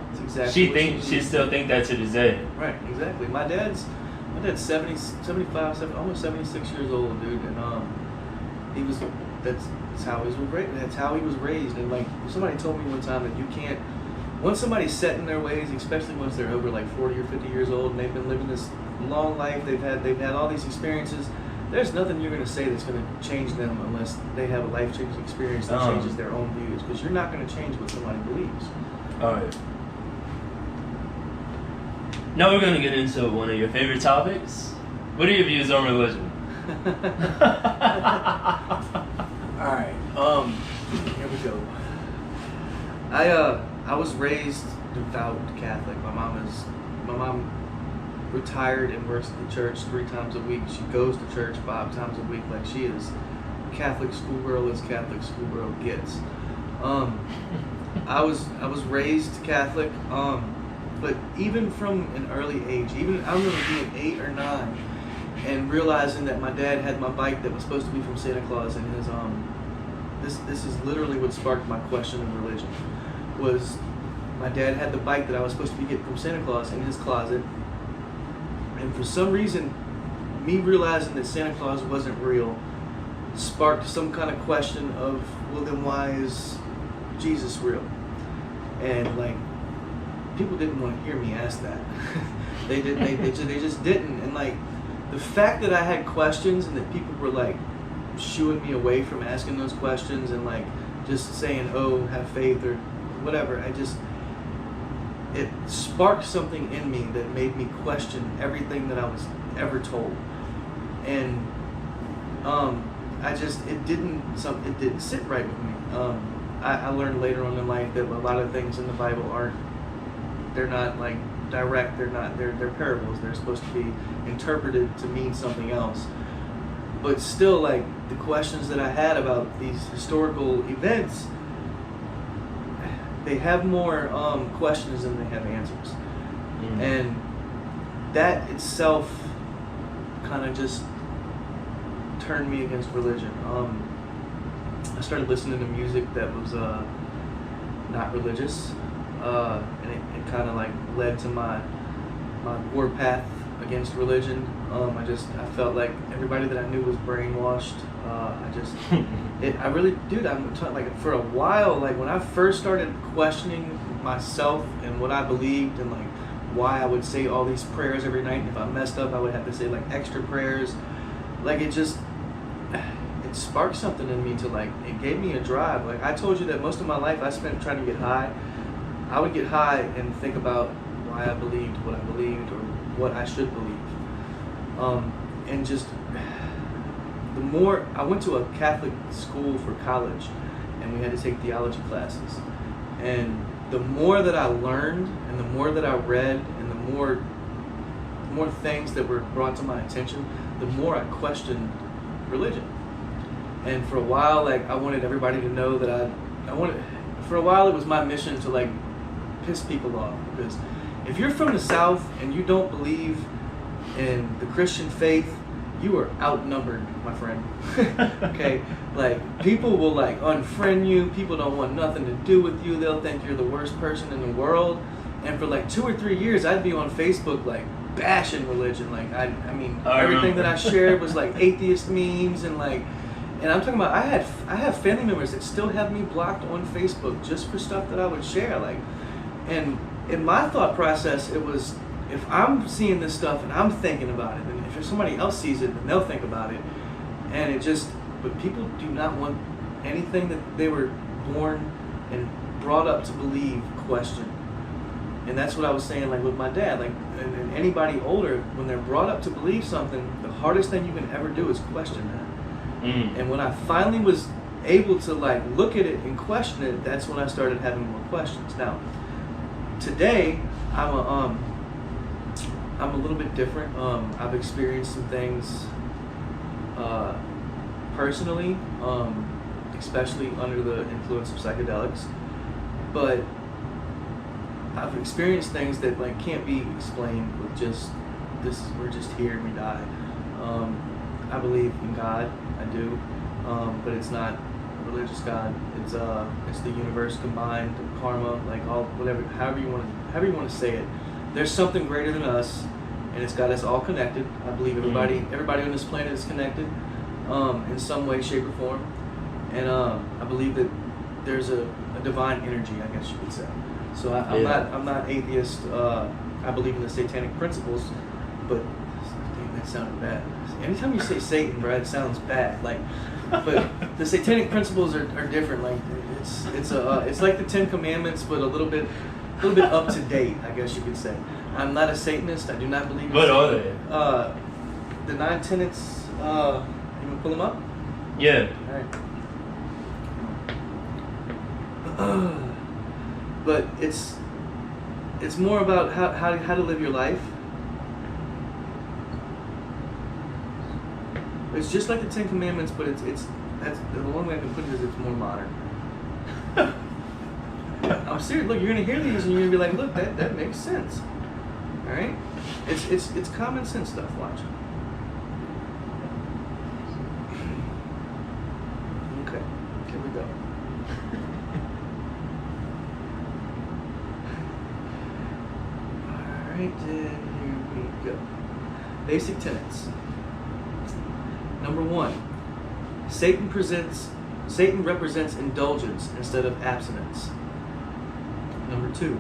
she still think that to this day. Right, exactly. My dad's 75, almost 76 years old, dude, and that's how he was raised. That's how he was raised. And like somebody told me one time that you can't. Once somebody's set in their ways, especially once they're over like 40 or 50 years old and they've been living this long life, they've had all these experiences. There's nothing you're going to say that's going to change them unless they have a life-changing experience that changes their own views. Because you're not going to change what somebody believes. All right. Now we're going to get into one of your favorite topics. What are your views on religion? All right. Here we go. I was raised devout Catholic. My mom retired and works at the church 3 times a week. She goes to church 5 times a week. Like she is Catholic schoolgirl as Catholic schoolgirl gets. I was raised Catholic. But even from an early age, I remember being 8 or 9 and realizing that my dad had my bike that was supposed to be from Santa Claus, and his this is literally what sparked my question of religion. Was my dad had the bike that I was supposed to be getting from Santa Claus in his closet, and for some reason, me realizing that Santa Claus wasn't real sparked some kind of question of, well, then why is Jesus real? And like, people didn't want to hear me ask that. They just didn't. And like, the fact that I had questions and that people were like shooing me away from asking those questions and like just saying, oh, have faith or whatever, it sparked something in me that made me question everything that I was ever told. And it didn't sit right with me. I learned later on in life that a lot of things in the Bible they're not like direct. They're parables. They're supposed to be interpreted to mean something else. But still, like, the questions that I had about these historical events, they have more questions than they have answers. And that itself kind of just turned me against religion. I started listening to music that was not religious, and it kind of like led to my warpath against religion. I felt like everybody that I knew was brainwashed. I really, dude, like for a while, like when I first started questioning myself and what I believed and like why I would say all these prayers every night, and if I messed up I would have to say like extra prayers, like it sparked something in me to like, it gave me a drive. Like I told you that most of my life I spent trying to get high. I would get high and think about why I believed what I believed or what I should believe. And just the more I went to a Catholic school for college, and we had to take theology classes, and the more that I learned and the more that I read and the more things that were brought to my attention, the more I questioned religion. And for a while, like I wanted everybody to know that for a while it was my mission to like piss people off, because if you're from the South and you don't believe in the Christian faith, you are outnumbered, my friend. Okay, like people will like unfriend you. People don't want nothing to do with you. They'll think you're the worst person in the world. And for like 2 or 3 years, I'd be on Facebook like bashing religion. Like I mean, everything that I shared was like atheist memes and like. And I'm talking about I have family members that still have me blocked on Facebook just for stuff that I would share. Like, and in my thought process, it was, if I'm seeing this stuff and I'm thinking about it, and if somebody else sees it, then they'll think about it. And but people do not want anything that they were born and brought up to believe question. And that's what I was saying, like with my dad, like, and anybody older, when they're brought up to believe something, the hardest thing you can ever do is question that. And when I finally was able to like look at it and question it, that's when I started having more questions. Now, today I'm a little bit different. I've experienced some things personally, especially under the influence of psychedelics, but I've experienced things that like can't be explained with just this. We're just here and we die. I believe in God. I do, but it's not a religious God. It's the universe combined, karma, like all whatever, however you want to say it. There's something greater than us, and it's got us all connected. I believe everybody on this planet is connected, in some way, shape, or form. And I believe that there's a divine energy, I guess you could say. So I'm not atheist. I believe in the satanic principles, but damn, that sounded bad. Anytime you say Satan, bro, it sounds bad. Like, but the satanic principles are different. Like, it's like the 10 Commandments, but a little bit up to date, I guess you could say. I'm not a Satanist. I do not believe in What Satan. are they? The 9 tenets. You want to pull them up? Yeah. All right. But it's more about how to live your life. It's just like the 10 Commandments, but that's the only way I can put it is it's more modern. I'm serious. Look, you're gonna hear these and you're gonna be like, look, that makes sense. All right? It's common sense stuff. Watch. Okay, here we go. All right, then here we go. Basic tenets. Number 1, Satan represents indulgence instead of abstinence. Number 2,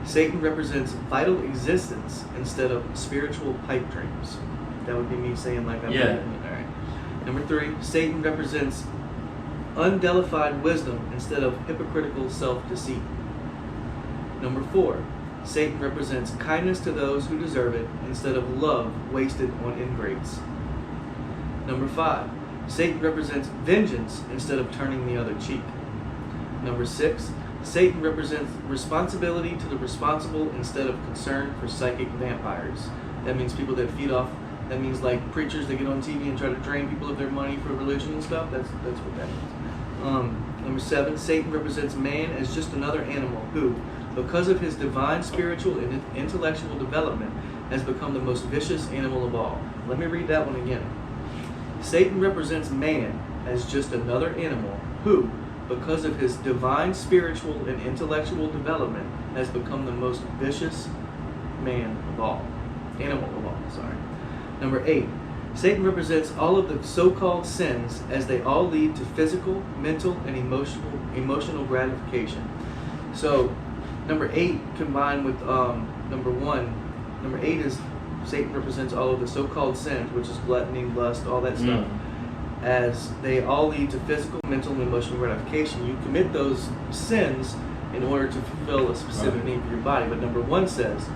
Satan represents vital existence instead of spiritual pipe dreams. That would be me saying like I'm yeah. All right. Number 3, Satan represents undellified wisdom instead of hypocritical self-deceit. Number 4, Satan represents kindness to those who deserve it instead of love wasted on ingrates. Number 5, Satan represents vengeance instead of turning the other cheek. Number 6, Satan represents responsibility to the responsible instead of concern for psychic vampires. That means people that feed off. That means like preachers that get on TV and try to drain people of their money for religion and stuff. That's what that means. Number 7, Satan represents man as just another animal who, because of his divine spiritual and intellectual development, has become the most vicious animal of all. Let me read that one again. Satan represents man as just another animal who, because of his divine spiritual and intellectual development, has become the most vicious man of all. Animal of all, sorry. Number 8, Satan represents all of the so-called sins as they all lead to physical, mental, and emotional gratification. So, number 8 combined with number 1, number 8 is Satan represents all of the so-called sins, which is gluttony, lust, all that stuff, as they all lead to physical, mental, and emotional gratification. You commit those sins in order to fulfill a specific need for your body. But number 1 says,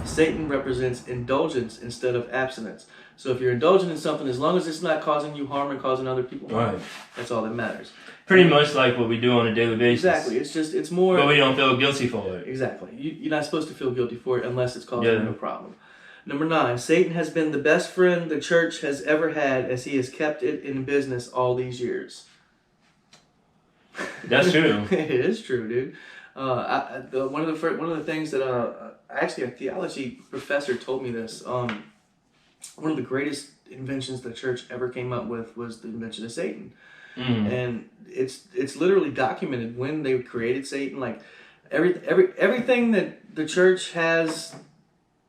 Satan represents indulgence instead of abstinence. So if you're indulging in something, as long as it's not causing you harm and causing other people harm, that's all that matters. Pretty much like what we do on a daily basis. Exactly. It's more... But we don't feel guilty for it. Exactly. You're not supposed to feel guilty for it unless it's causing you a problem. Number 9, Satan has been the best friend the church has ever had as he has kept it in business all these years. That's true. It is true, dude. One of the things that actually a theology professor told me this. One of the greatest inventions the church ever came up with was the invention of Satan, and it's literally documented when they created Satan. Like everything that the church has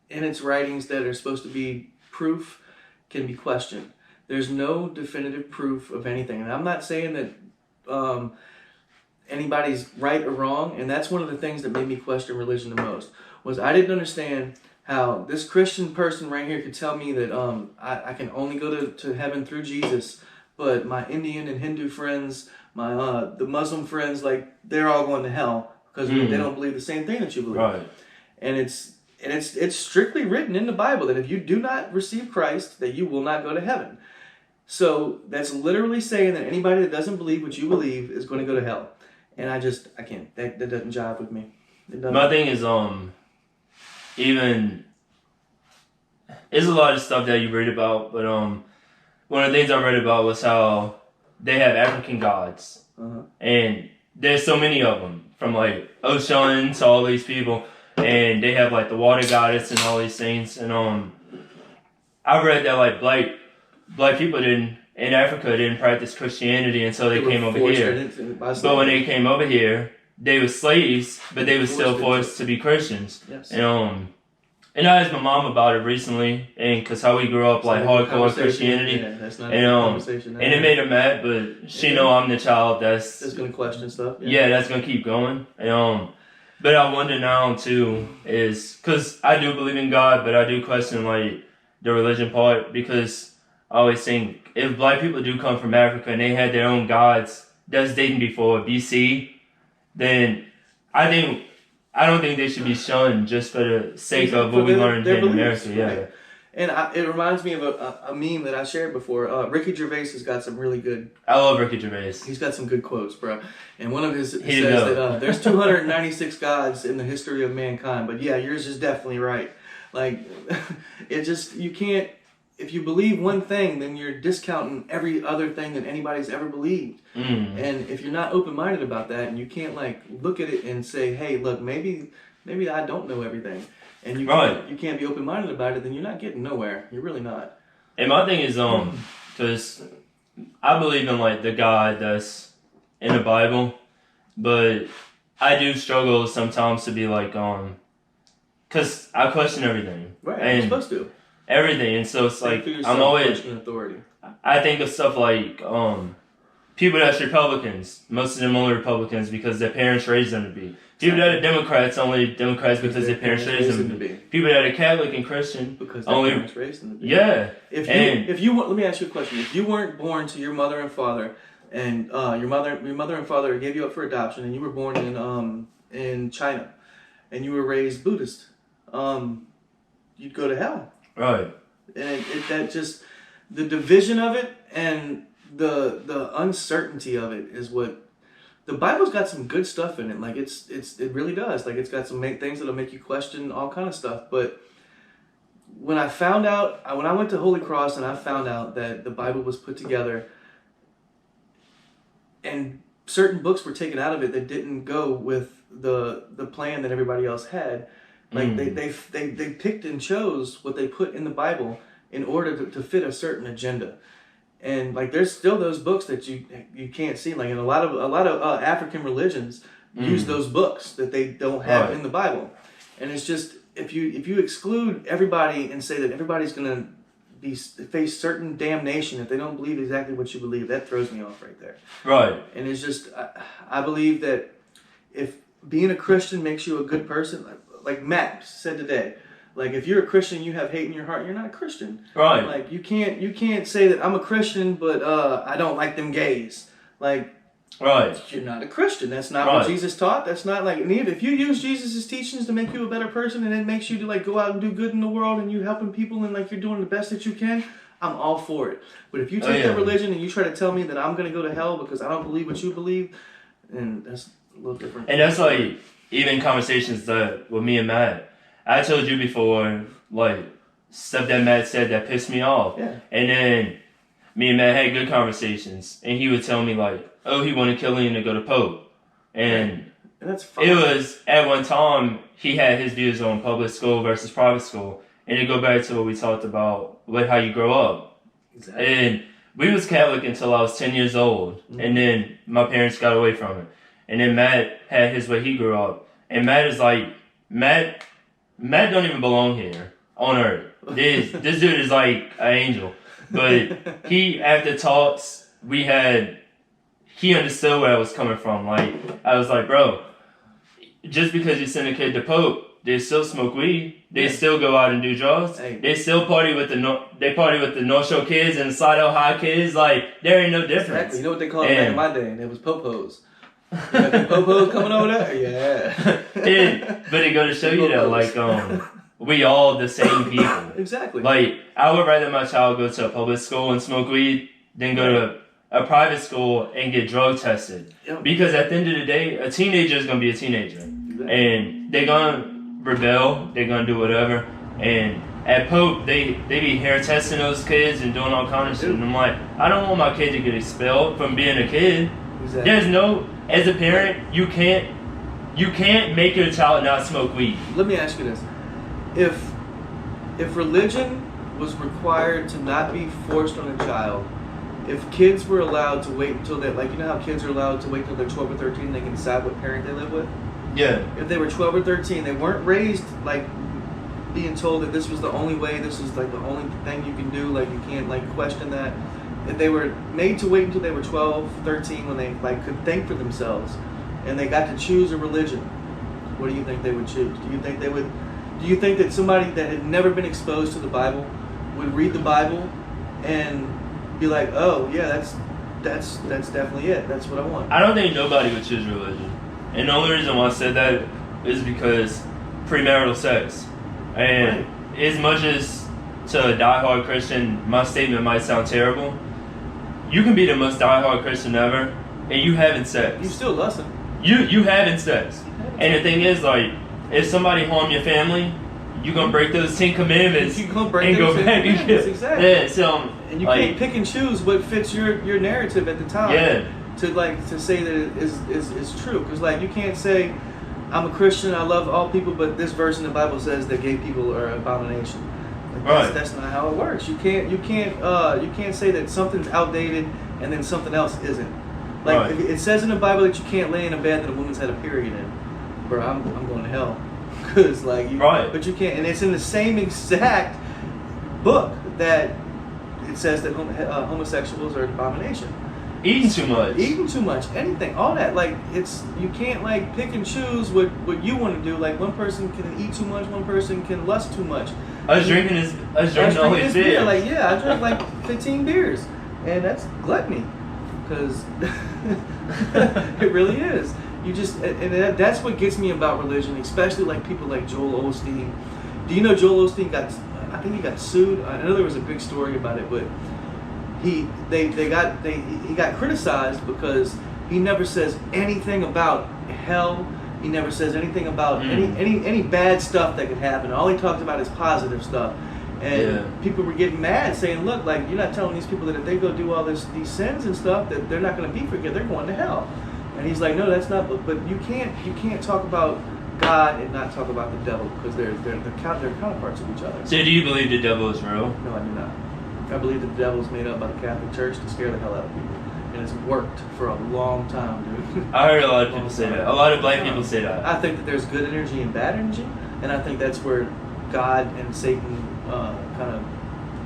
in its writings that are supposed to be proof can be questioned. There's no definitive proof of anything, and I'm not saying that anybody's right or wrong. And that's one of the things that made me question religion the most. Was I didn't understand how this Christian person right here could tell me that I can only go to heaven through Jesus, but my Indian and Hindu friends, the Muslim friends, like they're all going to hell because they don't believe the same thing that you believe. Right. And it's strictly written in the Bible that if you do not receive Christ, that you will not go to heaven. So that's literally saying that anybody that doesn't believe what you believe is going to go to hell. And I can't. That doesn't jive with me. My thing is, even there's a lot of stuff that you read about, but one of the things I read about was how they have African gods, and there's so many of them, from like Ocean to all these people, and they have like the water goddess and all these things. And I read that like black people in Africa didn't practice Christianity until they came over here. But when they came over here, they were slaves, but they were still forced to be Christians. Yes. And I asked my mom about it recently, and because how we grew up like hardcore Christianity, that's not a conversation. And it made her mad, but she know I'm the child that's going to question stuff. Yeah, that's gonna keep going. But I wonder now too is because I do believe in God, but I do question like the religion part, because I always think if black people do come from Africa and they had their own gods that's dating before BC, then I don't think they should be shunned just for the sake of what we learned in America. Right. Yeah. And it reminds me of a meme that I shared before. Ricky Gervais has got some really good... I love Ricky Gervais. He's got some good quotes, bro. And one of his says that there's 296 gods in the history of mankind. But yeah, yours is definitely right. Like, you can't... If you believe one thing, then you're discounting every other thing that anybody's ever believed. And if you're not open-minded about that, and you can't like look at it and say, hey, look, maybe I don't know everything, and you can't be open-minded about it, then you're not getting nowhere. You're really not. And my thing is, because I believe in like the God that's in the Bible, but I do struggle sometimes to be like, because I question everything. Right, and you're supposed to. Everything, and so it's like I'm always authority. I think of stuff like people that's Republicans. Most of them only Republicans because their parents raised them to be. People that are Democrats only Democrats because their parents raised them to be. People that are Catholic and Christian because their parents raised them to be. Yeah. If you let me ask you a question. If you weren't born to your mother and father, and your mother and father gave you up for adoption, and you were born in China, and you were raised Buddhist, you'd go to hell. Right. And that just, the division of it and the uncertainty of it is what the Bible's got some good stuff in it. Like it really does. Like it's got some things that'll make you question all kind of stuff. But when I went to Holy Cross and I found out that the Bible was put together and certain books were taken out of it that didn't go with the plan that everybody else had. Like they picked and chose what they put in the Bible in order to fit a certain agenda. And like there's still those books that you can't see. Like in a lot of African religions use those books that they don't have in the Bible. And it's just if you exclude everybody and say that everybody's gonna face certain damnation if they don't believe exactly what you believe, that throws me off right there. Right. And it's just I believe that if being a Christian makes you a good person, like Matt said today, like if you're a Christian, you have hate in your heart, you're not a Christian. Right. Like you can't say that I'm a Christian, but I don't like them gays. Like, right. You're not a Christian. That's not what Jesus taught. That's not like. And even if you use Jesus' teachings to make you a better person, and it makes you to like go out and do good in the world, and you're helping people, and like you're doing the best that you can, I'm all for it. But if you take that religion and you try to tell me that I'm going to go to hell because I don't believe what you believe, then that's a little different. And that's like even conversations that with me and Matt. I told you before, like, stuff that Matt said that pissed me off. Yeah. And then me and Matt had good conversations. And he would tell me, like, oh, he wanted Killian to go to Pope. And that's fine. It was, at one time, he had his views on public school versus private school. And it go back to what we talked about with how you grow up. Exactly. And we was Catholic until I was 10 years old. Mm-hmm. And then my parents got away from it. And then Matt had his way he grew up. And Matt is like, Matt don't even belong here on earth. This dude is like an angel. But he, after talks he understood where I was coming from. Like, I was like, bro, just because you send a kid to Pope, they still smoke weed. They still go out and do drugs. Hey. They still party with the North Shore kids and Slidell High kids. Like, there ain't no difference. Exactly. You know what they called it back in my day? And it was popos. You got the popos coming over there? Yeah. But it go to show you that, like, we all the same people. Exactly. Like, I would rather my child go to a public school and smoke weed than go to a private school and get drug tested. Yep. Because at the end of the day, a teenager is going to be a teenager. Exactly. And they're going to rebel. They're going to do whatever. And at Pope, they be hair testing those kids and doing all kinds of shit. And I'm like, I don't want my kid to get expelled from being a kid. Exactly. There's no, as a parent, you can't make your child not smoke weed. Let me ask you this. If religion was required to not be forced on a child, if kids were allowed to wait until they, like, you know how kids are allowed to wait until they're 12 or 13 and they can decide what parent they live with? Yeah. If they were 12 or 13, they weren't raised, like, being told that this was the only way, this is, like, the only thing you can do, like, you can't, like, question that. If they were made to wait until they were 12, 13, when they, like, could think for themselves, and they got to choose a religion, what do you think they would choose? Do you think that somebody that had never been exposed to the Bible would read the Bible and be like, oh yeah, that's definitely it. That's what I want. I don't think nobody would choose religion. And the only reason why I said that is because premarital sex. And as much as to a diehard Christian, my statement might sound terrible. You can be the most diehard Christian ever, and you having sex. You still lusting. You having sex. And the thing is, like, if somebody harm your family, you gonna break those 10 commandments and go back. Exactly. Yeah, so and you can't pick and choose what fits your narrative at the time. Yeah. To say that it is true, because like you can't say I'm a Christian, I love all people, but this verse in the Bible says that gay people are an abomination. Like that's not how it works. You can't say that something's outdated and then something else isn't. Like it says in the Bible that you can't lay in a bed that a woman's had a period in. Bro, I'm going to hell. Because like but you can't, and it's in the same exact book that it says that homosexuals are an abomination. Eating too much, anything, all that. Like you can't like pick and choose what you want to do. Like one person can eat too much, one person can lust too much. I was drinking all his beer. Like I drank like 15 beers, and that's gluttony, because it really is. You just, and that's what gets me about religion, especially like people like Joel Osteen. Do you know Joel Osteen I think he got sued. I know there was a big story about it, but he got criticized because he never says anything about hell. He never says anything about any bad stuff that could happen. All he talks about is positive stuff. And people were getting mad, saying, "Look, like you're not telling these people that if they go do all these sins and stuff, that they're not going to be forgiven. They're going to hell." And he's like, "No, that's not. But you can't talk about God and not talk about the devil because they're counterparts of each other." So do you believe the devil is real? No, I do not. I believe that the devil is made up by the Catholic Church to scare the hell out of people, and it's worked for a long time, dude. I heard a lot of people say that. A lot of black people say that. I think that there's good energy and bad energy, and I think that's where God and Satan kind of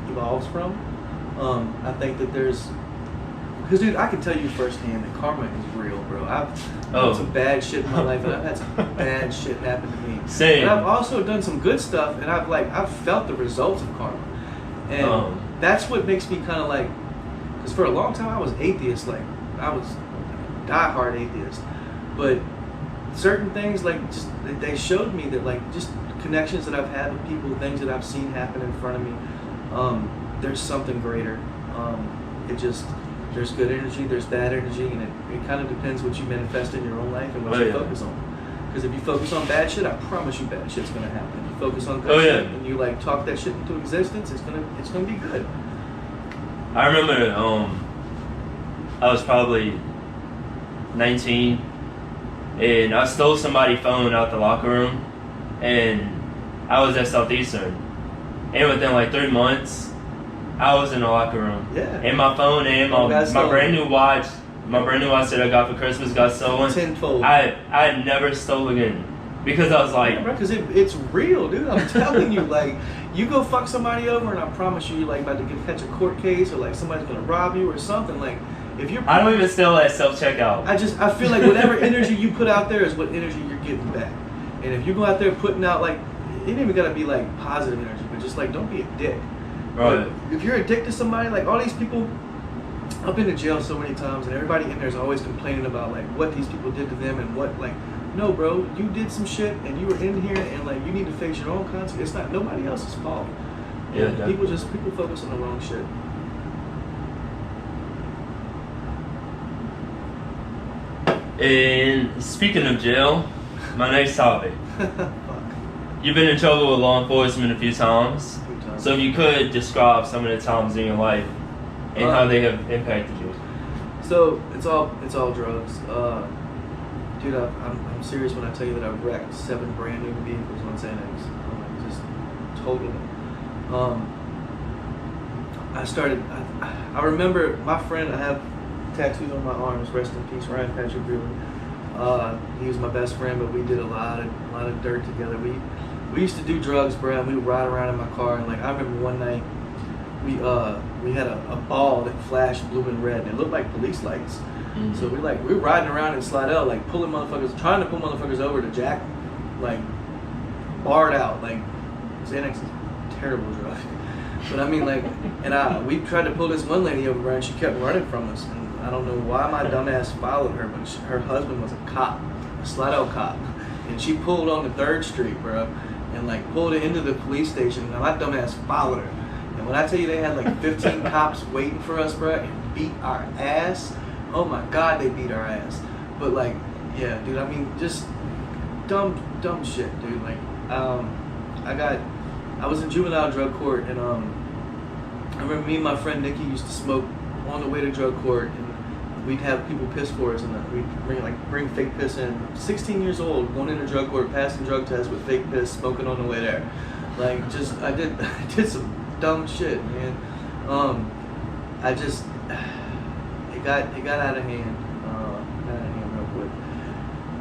evolves from. I think that there's, because dude, I can tell you firsthand that karma is real, bro. I've done some bad shit in my life, and I've had some bad shit happen to me. Same. And I've also done some good stuff, and I've felt the results of karma, and that's what makes me kind of like, because for a long time I was atheist, like I was a diehard atheist, but certain things like just they showed me that like just connections that I've had with people, things that I've seen happen in front of me, there's something greater. There's good energy, there's bad energy, and it kind of depends what you manifest in your own life and what you focus on. Because if you focus on bad shit, I promise you bad shit's gonna happen. If you focus on good shit and you like talk that shit into existence, it's gonna be good. I remember I was probably 19 and I stole somebody's phone out the locker room, and I was at Southeastern, and within like 3 months I was in the locker room. Yeah. And my phone and my brand new watch that I got for Christmas got stolen. Tenfold. I had never stole again because I was like, because it's real, dude. I'm telling you, like you go fuck somebody over, and I promise you, you're like about to catch a court case, or like somebody's gonna rob you or something. Like if you're, I don't even steal at self-checkout. I feel like whatever energy you put out there is what energy you're getting back. And if you go out there putting out like, it ain't even gotta be like positive energy, but just like don't be a dick. Right. But if you're a dick to somebody, like all these people, I've been to jail so many times, and everybody in there is always complaining about like what these people did to them and what like. No, bro, you did some shit and you were in here, and like you need to face your own consequences. It's not nobody else's fault. Yeah, people focus on the wrong shit. And speaking of jail, my next topic. You've been in trouble with law enforcement a few times. So if you could describe some of the times in your life and how they have impacted you. So it's all drugs. Dude, I'm serious when I tell you that I've wrecked 7 brand new vehicles on Xanax. Just totally. I remember my friend, I have tattoos on my arms, rest in peace, Ryan Patrick Brewer. He was my best friend, but we did a lot of dirt together. We used to do drugs, bro, and we would ride around in my car, and like I remember one night we had a ball that flashed blue and red, and it looked like police lights. Mm-hmm. So we were riding around in Slidell, like trying to pull motherfuckers over to jack, like barred out. Like Xanax is a terrible drug. But I mean, like, and we tried to pull this one lady over, and she kept running from us. And I don't know why my dumbass followed her, but her husband was a cop, a Slidell cop, and she pulled on the 3rd Street, bro, and like pulled it into the police station. And my dumbass followed her. And when I tell you they had like 15 cops waiting for us, bro, and beat our ass. Oh my God, they beat our ass. But like, yeah, dude, I mean, just dumb shit, dude. Like, I was in juvenile drug court, and I remember me and my friend Nikki used to smoke on the way to drug court, and we'd have people piss for us, and we'd bring fake piss in. 16 years old, going into drug court, passing drug tests with fake piss, smoking on the way there. Like, I did some dumb shit, man. It got out of hand. Real quick.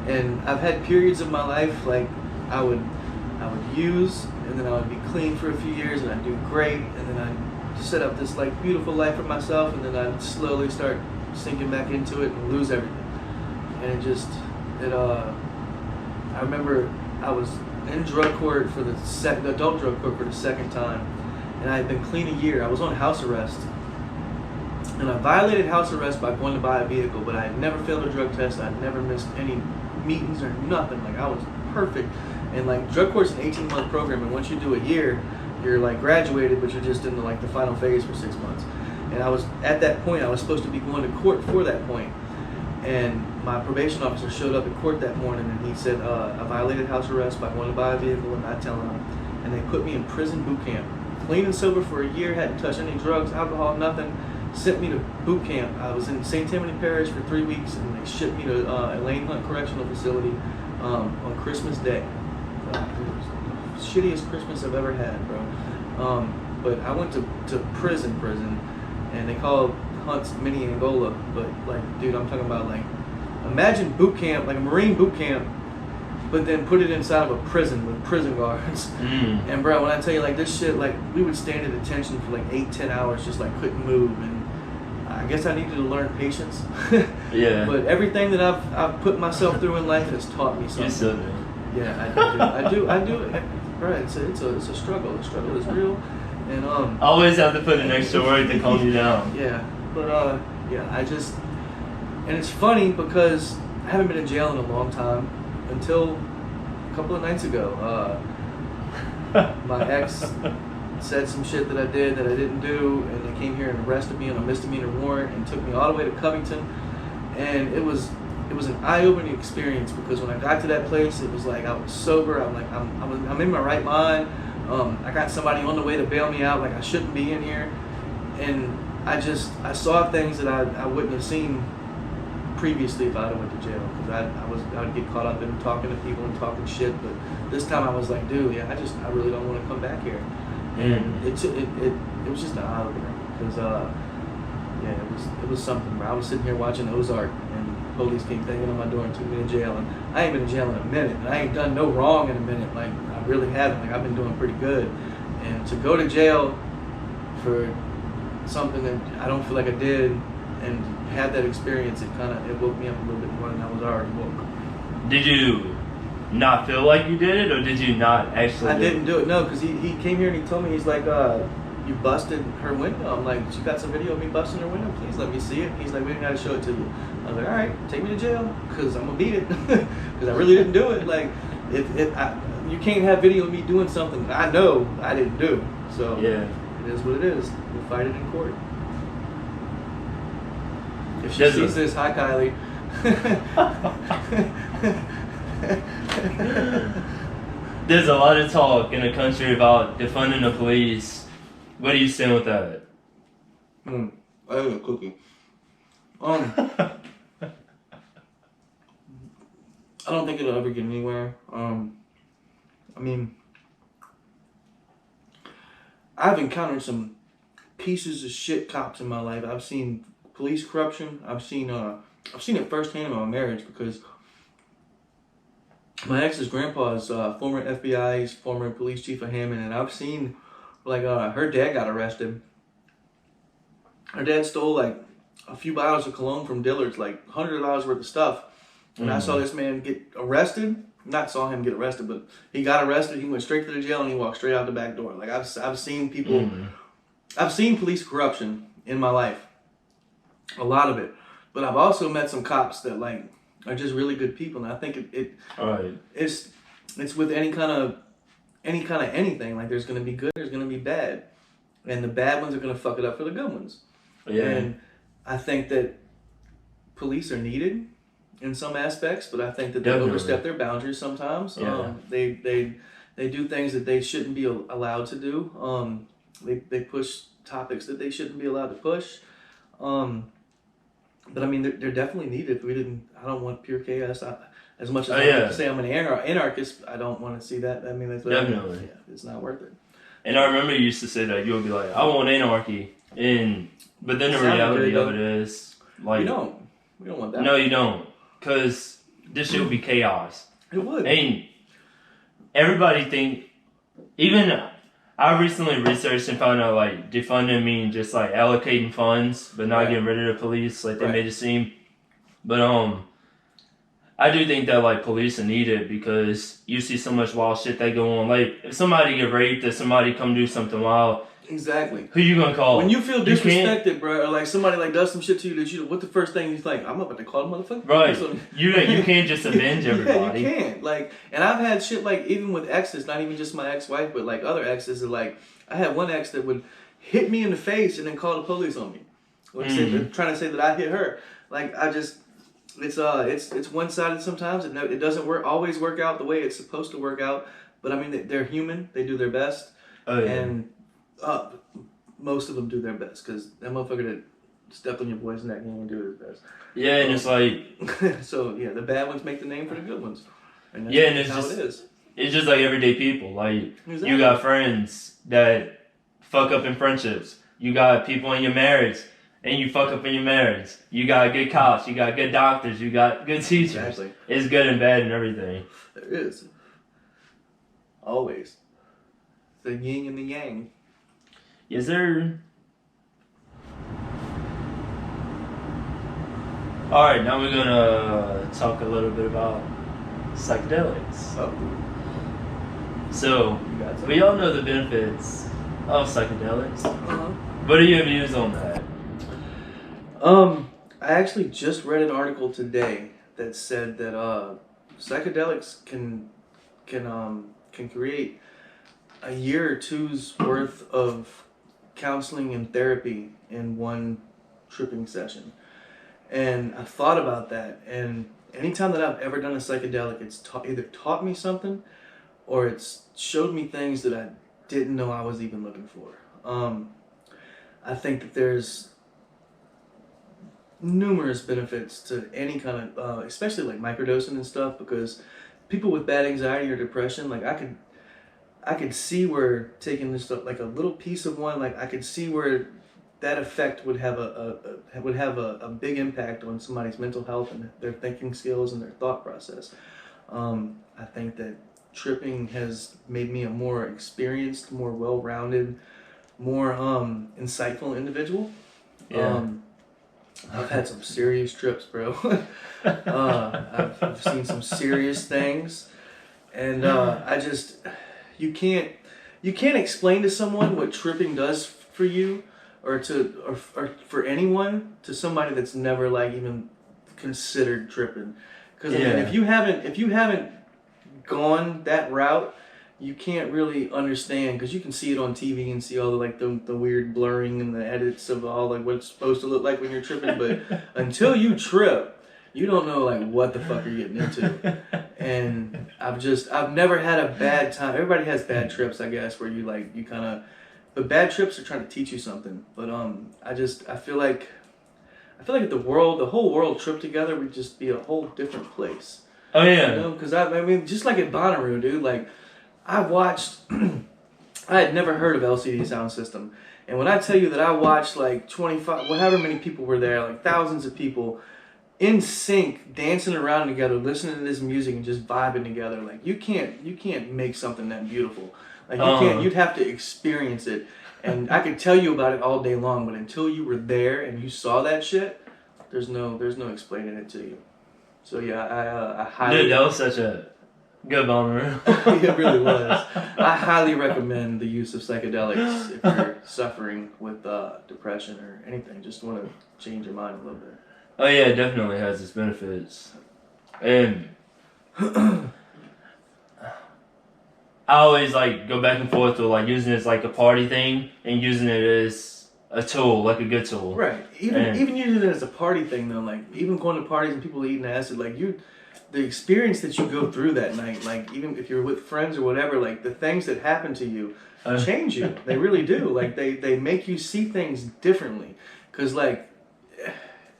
And I've had periods of my life like I would use, and then I would be clean for a few years, and I'd do great, and then I'd set up this like beautiful life for myself, and then I'd slowly start sinking back into it and lose everything. And I remember I was in drug court for the adult drug court for the 2nd time, and I had been clean a year. I was on house arrest. And I violated house arrest by going to buy a vehicle, but I had never failed a drug test. I had never missed any meetings or nothing. Like, I was perfect. And like, drug court's an 18-month program, and once you do a year, you're like graduated, but you're just in the final phase for 6 months. And I was at that point. I was supposed to be going to court for that point. And my probation officer showed up at court that morning, and he said, I violated house arrest by going to buy a vehicle and not telling them. And they put me in prison boot camp. Clean and sober for a year, hadn't touched any drugs, alcohol, nothing. Sent me to boot camp. I was in St. Tammany Parish for 3 weeks, and they shipped me to Elaine Hunt Correctional Facility on Christmas Day. It was the shittiest Christmas I've ever had, bro. But I went to prison, and they called Hunt's mini Angola. But like, dude, I'm talking about like, imagine boot camp, like a Marine boot camp, but then put it inside of a prison with prison guards. And bro, when I tell you, like, this shit, like, we would stand at attention for like 8-10 hours, just like couldn't move. And I guess I needed to learn patience. Yeah. But everything that I've put myself through in life has taught me something. You still do. Yeah, I do. Right, it's a struggle. The struggle is real, and always have to put an extra word to calm you down. Yeah, but and it's funny because I haven't been in jail in a long time until a couple of nights ago. My ex said some shit that I did that I didn't do, and they came here and arrested me on a misdemeanor warrant and took me all the way to Covington, and it was an eye-opening experience because when I got to that place, it was like I was sober. I'm like I'm in my right mind. I got somebody on the way to bail me out. Like I shouldn't be in here, and I saw things that I wouldn't have seen previously if I'd have went to jail, because I would get caught up in talking to people and talking shit. But this time I was like, dude, yeah, I really don't want to come back here. And it was just an eye opener because it was something. I was sitting here watching Ozark, and police came banging on my door and took me to jail, and I ain't been in jail in a minute, and I ain't done no wrong in a minute. Like I really haven't. Like I've been doing pretty good, and to go to jail for something that I don't feel like I did, and have that experience, it woke me up a little bit more than I was already woke. Did you not feel like you did it, or did you not actually? I didn't do it. No, because he came here and he told me, he's like, you busted her window. I'm like, you got some video of me busting her window? Please let me see it. He's like, we didn't have to show it to you. I was like, all right, take me to jail, because I'm gonna beat it, because I really didn't do it. Like, you can't have video of me doing something I know I didn't do. So yeah, it is what it is. We'll fight it in court. If she sees this, hi Kylie. There's a lot of talk in the country about defunding the police. Where do you stand with that? I have a cookie. I don't think it'll ever get anywhere. I mean, I've encountered some pieces of shit cops in my life. I've seen police corruption. I've seen it firsthand in my marriage, because my ex's grandpa is former FBI, he's former police chief of Hammond, and I've seen, like, her dad got arrested. Her dad stole like a few bottles of cologne from Dillard's, like $100 worth of stuff. And I saw this man get arrested. Not saw him get arrested, but he got arrested. He went straight to the jail and he walked straight out the back door. Like I've seen people, I've seen police corruption in my life, a lot of it. But I've also met some cops that like are just really good people, and I think it's with any kind of anything. Like there's gonna be good, there's gonna be bad, and the bad ones are gonna fuck it up for the good ones. Yeah. And I think that police are needed in some aspects, but I think that they overstep their boundaries sometimes. Yeah. They do things that they shouldn't be allowed to do. They push topics that they shouldn't be allowed to push. But I mean, they're definitely needed. If we didn't, I don't want pure chaos. As much as I like to say I'm an anarchist, I don't want to see that. I mean, that's definitely. Yeah, it's not worth it. And I remember you used to say that you would be like, I want anarchy, but then the reality of it is like we don't want that. No, you don't, because this shit would be chaos. It would. And everybody think, even I recently researched and found out like defunding means just like allocating funds, but not getting rid of the police like they made it seem. But I do think that like police are needed, because you see so much wild shit that go on. Like if somebody get raped or somebody come do something wild, exactly. Who you gonna call? When you feel disrespected, bro, or like somebody like does some shit to you that you, what the first thing you think? I'm about to call the motherfucker. Right. You can't just avenge everybody. Yeah, you can't. Like, and I've had shit like even with exes, not even just my ex-wife, but like other exes. That like I had one ex that would hit me in the face and then call the police on me, trying to say that I hit her. Like It's one-sided sometimes. It doesn't always work out the way it's supposed to work out. But I mean, they're human. They do their best, Oh yeah. and most of them do their best because that motherfucker that stepped on your boy's neck, he ain't do his best. Yeah, and it's like so yeah, the bad ones make the name for the good ones, and that's and it's how just it is. it's just like everyday people. Like Exactly. you got friends that fuck up in friendships. You got people in your marriage, and you fuck up in your marriage. You got good cops. You got good doctors. You got good teachers. Exactly. It's good and bad and everything. There is. Always. The yin and the yang. Yes, sir. All right, now we're gonna talk a little bit about psychedelics. Oh. So, we all know the benefits of psychedelics. Uh-huh. What are your views on that? I actually just read an article today that said that psychedelics can create a year or two's worth of counseling and therapy in one tripping session. And I thought about that, and anytime that I've ever done a psychedelic, it's either taught me something or it's showed me things that I didn't know I was even looking for. I think that there's numerous benefits to any kind of, especially like microdosing and stuff, because people with bad anxiety or depression, like I could see where taking this stuff, like a little piece of one, like I could see where that effect would have a big impact on somebody's mental health and their thinking skills and their thought process. I think that tripping has made me a more experienced, more well-rounded, more insightful individual. Yeah. I've had some serious trips, bro. I've seen some serious things, and you can't explain to someone what tripping does for you, or for anyone, to somebody that's never like even considered tripping. Because I mean, if you haven't gone that route, you can't really understand, because you can see it on TV and see all the like the weird blurring and the edits of all like what it's supposed to look like when you're tripping, but until you trip, you don't know like what the fuck you're getting into. And I've never had a bad time. Everybody has bad trips, I guess, where but bad trips are trying to teach you something. But I feel like if the whole world tripped together, we'd just be a whole different place. Oh yeah. You know, because I mean, just like at Bonnaroo, dude, like I watched. I had never heard of LCD Sound System, and when I tell you that I watched like 25, however many people were there, like thousands of people, in sync, dancing around together, listening to this music and just vibing together, like you can't make something that beautiful. Like you can't. You'd have to experience it, and I could tell you about it all day long, but until you were there and you saw that shit, there's no explaining it to you. So yeah, I highly. Dude, that was such a good bummer. It really was. I highly recommend the use of psychedelics if you're suffering with depression or anything. Just want to change your mind a little bit. Oh yeah, it definitely has its benefits. And I always like go back and forth to like using it as like a party thing and using it as a tool, like a good tool. Right. Even using it as a party thing though, like even going to parties and people eating acid, like the experience that you go through that night, like even if you're with friends or whatever, like the things that happen to you change you. They really do. Like they make you see things differently. 'Cause like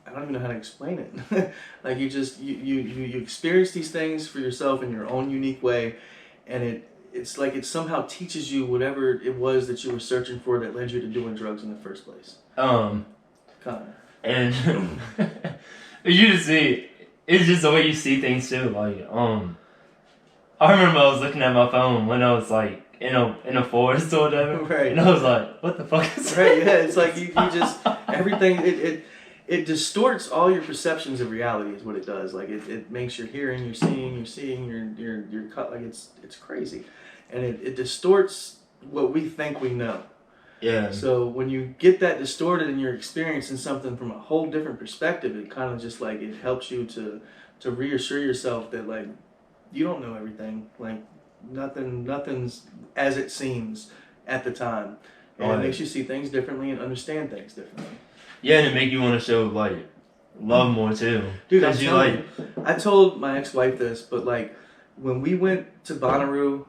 I don't even know how to explain it. Like you experience these things for yourself in your own unique way, and it's like it somehow teaches you whatever it was that you were searching for that led you to doing drugs in the first place. Kinda. And you just see, it's just the way you see things too. Like I remember I was looking at my phone when I was like in a forest or whatever, right? And I was like, what the fuck is right? Yeah, it's like you just everything it distorts all your perceptions of reality is what it does. Like it makes your hearing, your seeing, your cut, like it's crazy. And it distorts what we think we know. Yeah. So when you get that distorted and you're experiencing something from a whole different perspective, it kind of just like it helps you to reassure yourself that like you don't know everything. Like nothing's as it seems at the time. And it makes you see things differently and understand things differently. Yeah, and it make you want to show like love more too. Dude, I told my ex-wife this, but like when we went to Bonnaroo,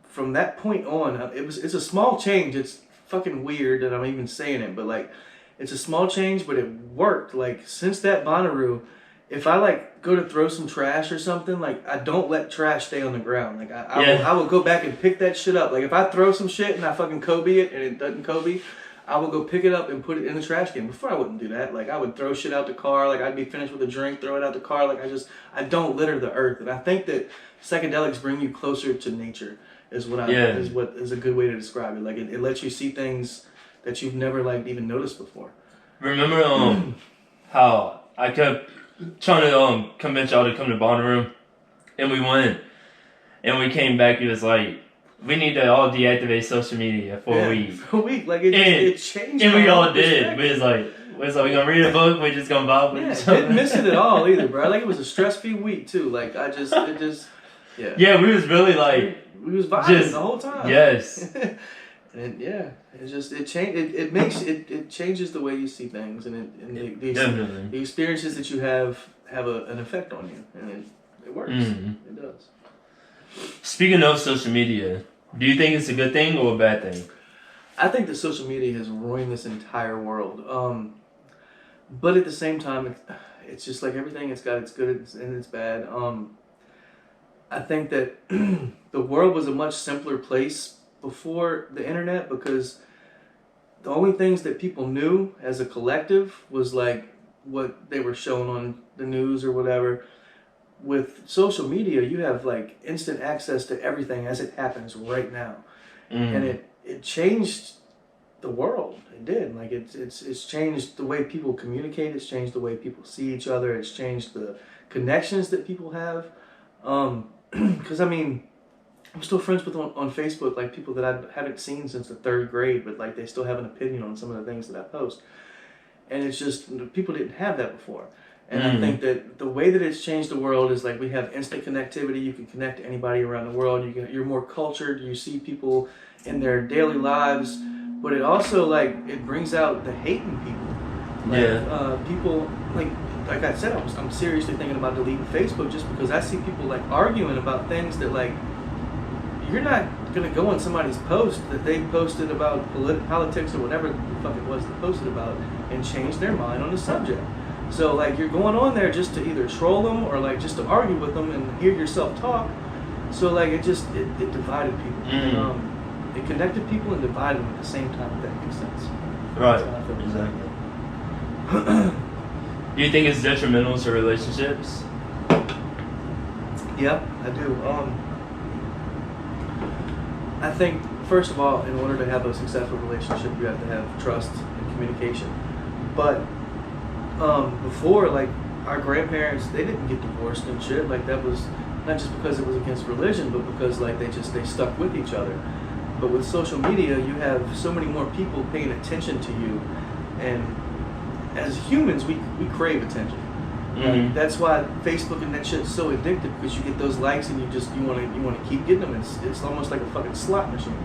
from that point on, it's a small change. It's fucking weird that I'm even saying it, but like it's a small change, but it worked. Like since that Bonnaroo, if I like go to throw some trash or something, like I don't let trash stay on the ground. Like I will go back and pick that shit up. Like if I throw some shit and I fucking Kobe it and it doesn't Kobe, I will go pick it up and put it in the trash can. Before I wouldn't do that. Like I would throw shit out the car. Like I'd be finished with a drink, throw it out the car. Like I don't litter the earth. And I think that psychedelics bring you closer to nature. Is what is a good way to describe it. Like it lets you see things that you've never like even noticed before. Remember how I kept trying to convince y'all to come to Bonnaroo, and we went, and we came back. It was like we need to all deactivate social media for a week. For a week, like it changed. And we all did. We was like we gonna read a book. We just gonna vibe with each other. Didn't miss it at all either, bro. Like it was a stress-free week too. Like Yeah, we was really like. We was vibing the whole time. Yes. And it changes the way you see things, and the experiences that you have an effect on you, and it works. Mm-hmm. It does. Speaking of social media, do you think it's a good thing or a bad thing? I think that social media has ruined this entire world. But at the same time, it's just like everything. It's got its good and its bad. I think that the world was a much simpler place before the internet, because the only things that people knew as a collective was like what they were showing on the news or whatever. With social media, you have like instant access to everything as it happens right now. And it changed the world. It did. Like it's changed the way people communicate. It's changed the way people see each other. It's changed the connections that people have. Because I mean, I'm still friends with on Facebook, like people that I haven't seen since the 3rd grade, but like they still have an opinion on some of the things that I post. And it's just, people didn't have that before. And I think that the way that it's changed the world is like we have instant connectivity. You can connect to anybody around the world. You're more cultured. You see people in their daily lives, but it also like it brings out the hate in people. Like, people like I said, I'm seriously thinking about deleting Facebook just because I see people like arguing about things that like you're not gonna go on somebody's post that they posted about politics or whatever the fuck it was they posted about and change their mind on the subject. So like you're going on there just to either troll them or like just to argue with them and hear yourself talk. So like it divided people. And, it connected people and divided them at the same time. If that makes sense. Right. Exactly. Do you think it's detrimental to relationships? Yeah, I do. I think, first of all, in order to have a successful relationship, you have to have trust and communication. But before, like, our grandparents, they didn't get divorced and shit. Like, that was not just because it was against religion, but because, like, they stuck with each other. But with social media, you have so many more people paying attention to you. And as humans, we crave attention. Like, that's why Facebook and that shit's so addictive, because you get those likes and you want to keep getting them. It's almost like a fucking slot machine.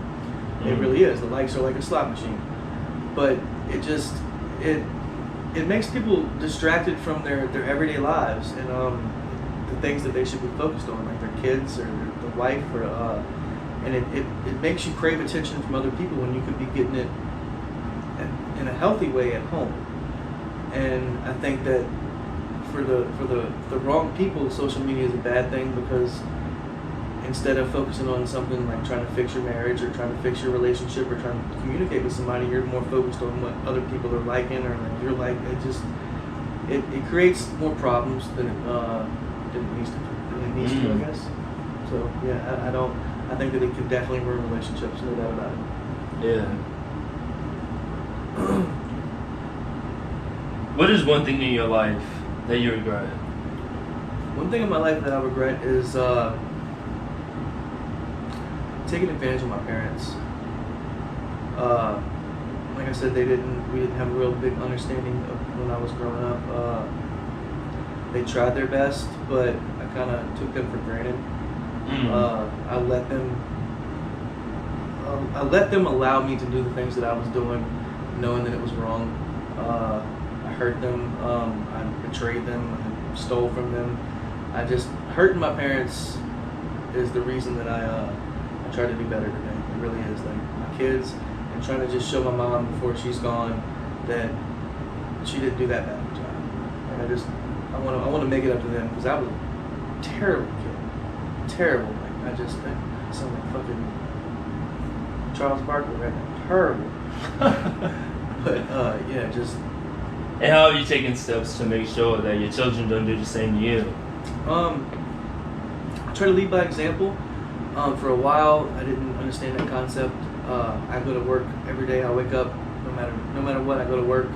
It really is. The likes are like a slot machine. But it makes people distracted from their everyday lives and the things that they should be focused on, like their kids or their wife, or and it makes you crave attention from other people when you could be getting it in a healthy way at home. And I think that for the wrong people, social media is a bad thing, because instead of focusing on something like trying to fix your marriage or trying to fix your relationship or trying to communicate with somebody, you're more focused on what other people are liking or like you're like. It creates more problems than it needs to, I guess. So yeah, I think that it can definitely ruin relationships, no doubt about it. Yeah. What is one thing in your life that you regret? One thing in my life that I regret is taking advantage of my parents. Like I said, we didn't have a real big understanding of when I was growing up. They tried their best, but I kind of took them for granted. I let them allow me to do the things that I was doing, knowing that it was wrong. I hurt them. I betrayed them. I stole from them. Hurting my parents is the reason that I try to do better today. It really is. Like my kids, and trying to just show my mom before she's gone that she didn't do that bad of a job. And I want to make it up to them because I was a terrible kid. Terrible. Like I sound like fucking Charles Barkley right now. Terrible. But yeah, just. And how are you taking steps to make sure that your children don't do the same to you? I try to lead by example. For a while, I didn't understand that concept. I go to work every day. I wake up, no matter what, I go to work.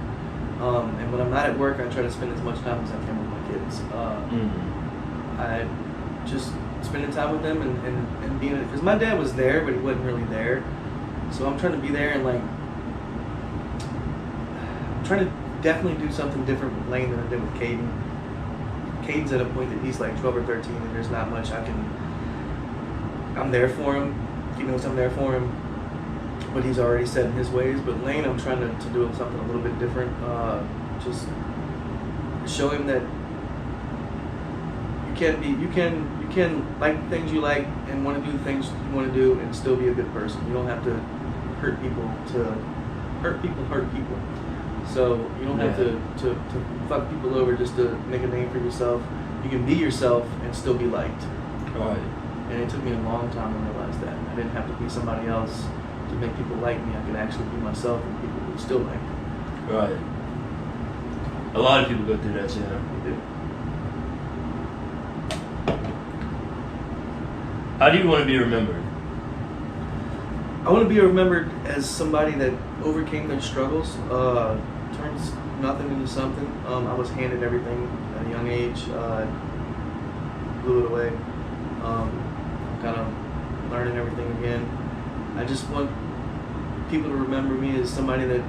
And when I'm not at work, I try to spend as much time as I can with my kids. I just spending time with them and being, because my dad was there, but he wasn't really there. So I'm trying to be there and like, I'm trying to definitely do something different with Lane than I did with Caden. Caden's at a point that he's like 12 or 13 and there's not much I'm there for him. He knows I'm there for him, but he's already set in his ways. But Lane, I'm trying to do something a little bit different. Just show him that you can like things you like and want to do things you want to do and still be a good person. You don't have to hurt people to hurt people. So you don't have to fuck people over just to make a name for yourself. You can be yourself and still be liked. Right. And it took me a long time to realize that. I didn't have to be somebody else to make people like me. I could actually be myself and people would still like me. Right. A lot of people go through that, yeah. They do. How do you want to be remembered? I want to be remembered as somebody that overcame their struggles, turns nothing into something. I was handed everything at a young age, blew it away. Kind of learning everything again. I just want people to remember me as somebody that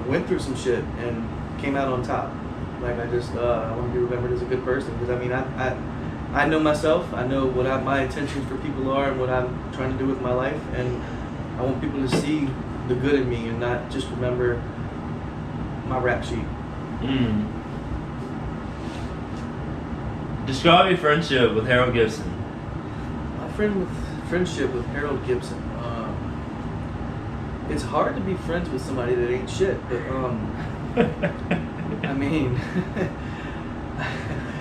went through some shit and came out on top. Like I want to be remembered as a good person because I mean I know myself. I know what my intentions for people are and what I'm trying to do with my life, and I want people to see the good in me and not just remember my rap sheet. Describe your friendship with Harold Gibson. My friendship with Harold Gibson. It's hard to be friends with somebody that ain't shit, but I mean,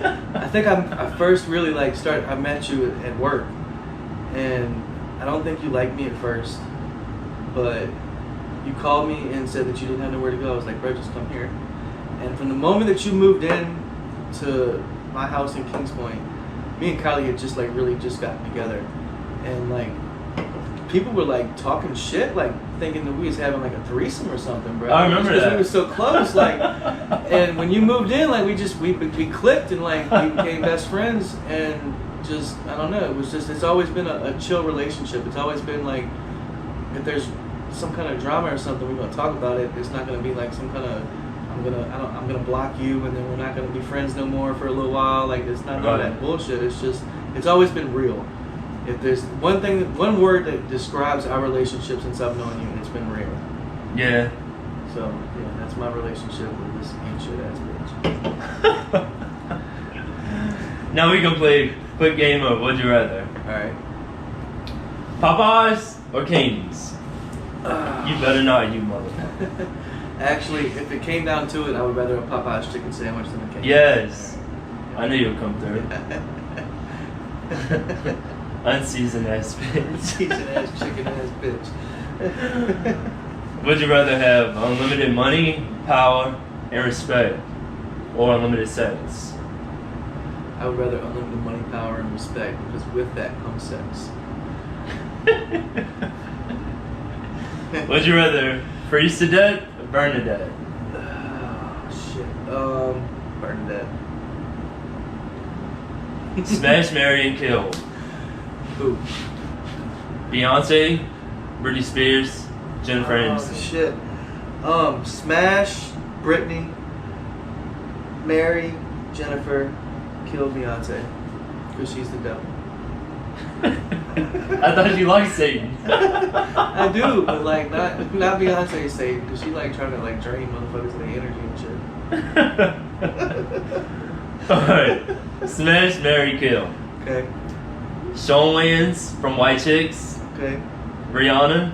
I think I first really I met you at work, and I don't think you liked me at first, but you called me and said that you didn't have nowhere to go. I was like, bro, just come here. And from the moment that you moved in to my house in Kings Point, me and Kylie had just really just gotten together, and people were talking shit, thinking that we was having a threesome or something, bro. I remember that. We were so close, and when you moved in, we clicked and we became best friends, and just I don't know, it's always been a chill relationship. It's always been if there's some kind of drama or something, we're gonna talk about it. It's not gonna be some kind of I'm gonna block you and then we're not gonna be friends no more for a little while. It's not all that bullshit. It's always been real. If there's one word that describes our relationship since I've known you, it's been real. Yeah. So yeah, that's my relationship with this ain't shit ass bitch. Now we can play a quick game of Would You Rather. Alright. Popeyes or Cane's? You better not, you motherfucker. Actually, if it came down to it, I would rather a Popeye's chicken sandwich than a Cane's. Yes. I knew you would come through. Unseasoned ass bitch. Unseasoned ass chicken ass bitch. Would you rather have unlimited money, power, and respect, or unlimited sex? I would rather unlimited money, power, and respect, because with that comes sex. Would you rather freeze to death or burn to death? Oh, shit. Burn to death. Smash, marry, and kill. Who? Beyonce, Britney Spears, Jennifer Aniston. Shit. Smash, Britney, marry, Jennifer, kill Beyonce, because she's the devil. I thought you liked Satan. I do, but like not Beyonce Satan, because she like trying to like drain motherfuckers of their energy and shit. Alright. Smash, marry, kill. Okay. Shawn Wayans from White Chicks, Okay. Rihanna,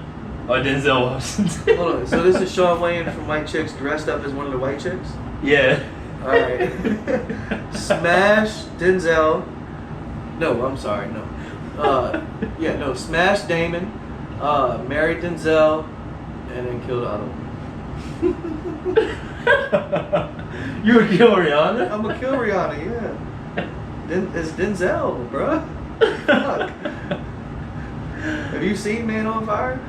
or Denzel Washington? Hold on. So this is Shawn Wayne from White Chicks dressed up as one of the White Chicks? Yeah. Alright. Smash Denzel. No, I'm sorry, no. Smash Damon, marry Denzel, and then kill the other one. You would kill Rihanna? I'm gonna kill Rihanna, yeah. It's Denzel, bruh. Fuck. Have you seen Man on Fire?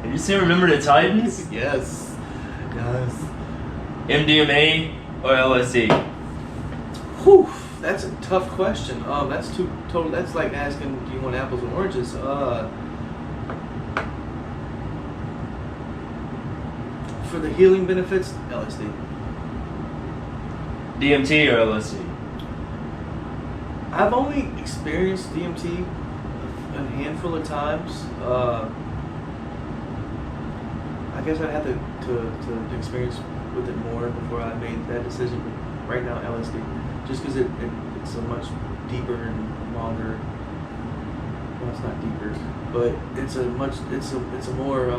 Have you seen Remember the Titans? Yes. Yes. MDMA or LSD? Whew, that's a tough question. That's too total. That's like asking, do you want apples and oranges? For the healing benefits, LSD. DMT or LSD? I've only experienced DMT a handful of times. I guess I'd have to experience with it more before I made that decision. But right now, LSD, just because it's a much deeper and longer. Well, it's not deeper, but it's a more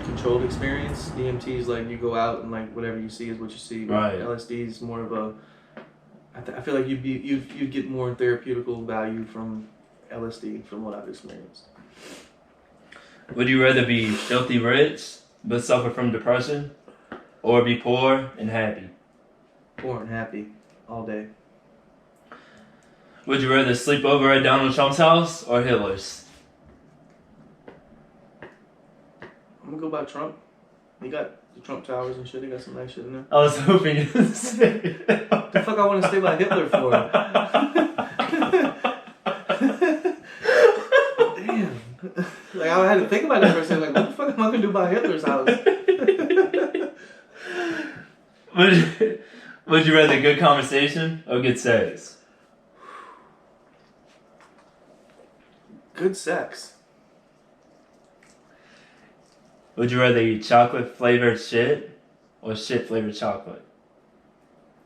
controlled experience. DMT is like you go out and like whatever you see is what you see. Right. LSD is more of a. I feel like you'd get more therapeutical value from LSD from what I've experienced. Would you rather be filthy rich but suffer from depression, or be poor and happy? Poor and happy all day. Would you rather sleep over at Donald Trump's house or Hitler's? I'm gonna go by Trump. He got the Trump Towers and shit. He got some nice shit in there. I was hoping you would say What the fuck I want to stay by Hitler for? Damn. Like I had to think about that for a second. Like, what the fuck am I gonna do by Hitler's house? Would you rather good conversation or good sex? Good sex. Would you rather eat chocolate flavored shit or shit flavored chocolate?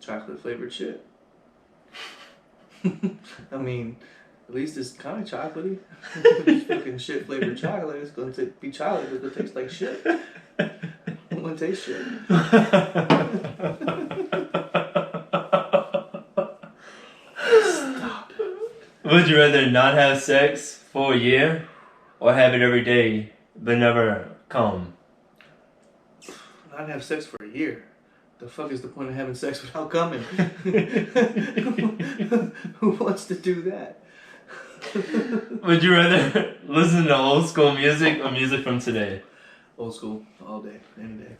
Chocolate flavored shit. I mean, at least it's kind of chocolatey. It's fucking shit flavored chocolate. It's gonna be chocolate, but it tastes like shit. It won't taste shit. Stop. Would you rather not have sex for a year or have it every day but never come? Not have sex for a year. The fuck is the point of having sex without coming? Who wants to do that? Would you rather listen to old school music or music from today? Old school, all day, any day.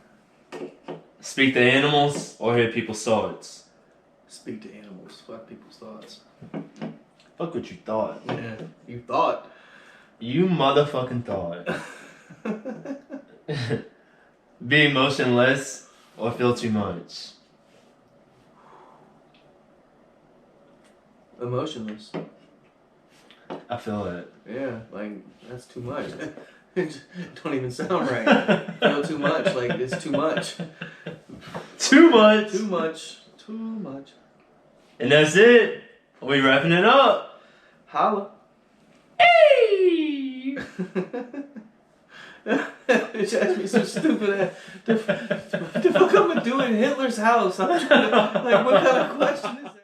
Speak to animals or hear people's thoughts? Speak to animals. Fuck people's thoughts. Fuck what you thought. Yeah, you thought. You motherfucking thought. Be emotionless or feel too much? Emotionless. I feel it. Yeah, like that's too much. It don't even sound right. Feel too much. Like it's too much. Too much. Too much. Too much. And that's it. We wrapping it up. Holla. Hey! Bitch asked me some stupid ass. The fuck I'm gonna do in Hitler's house? I'm trying to, like, what kind of question is that?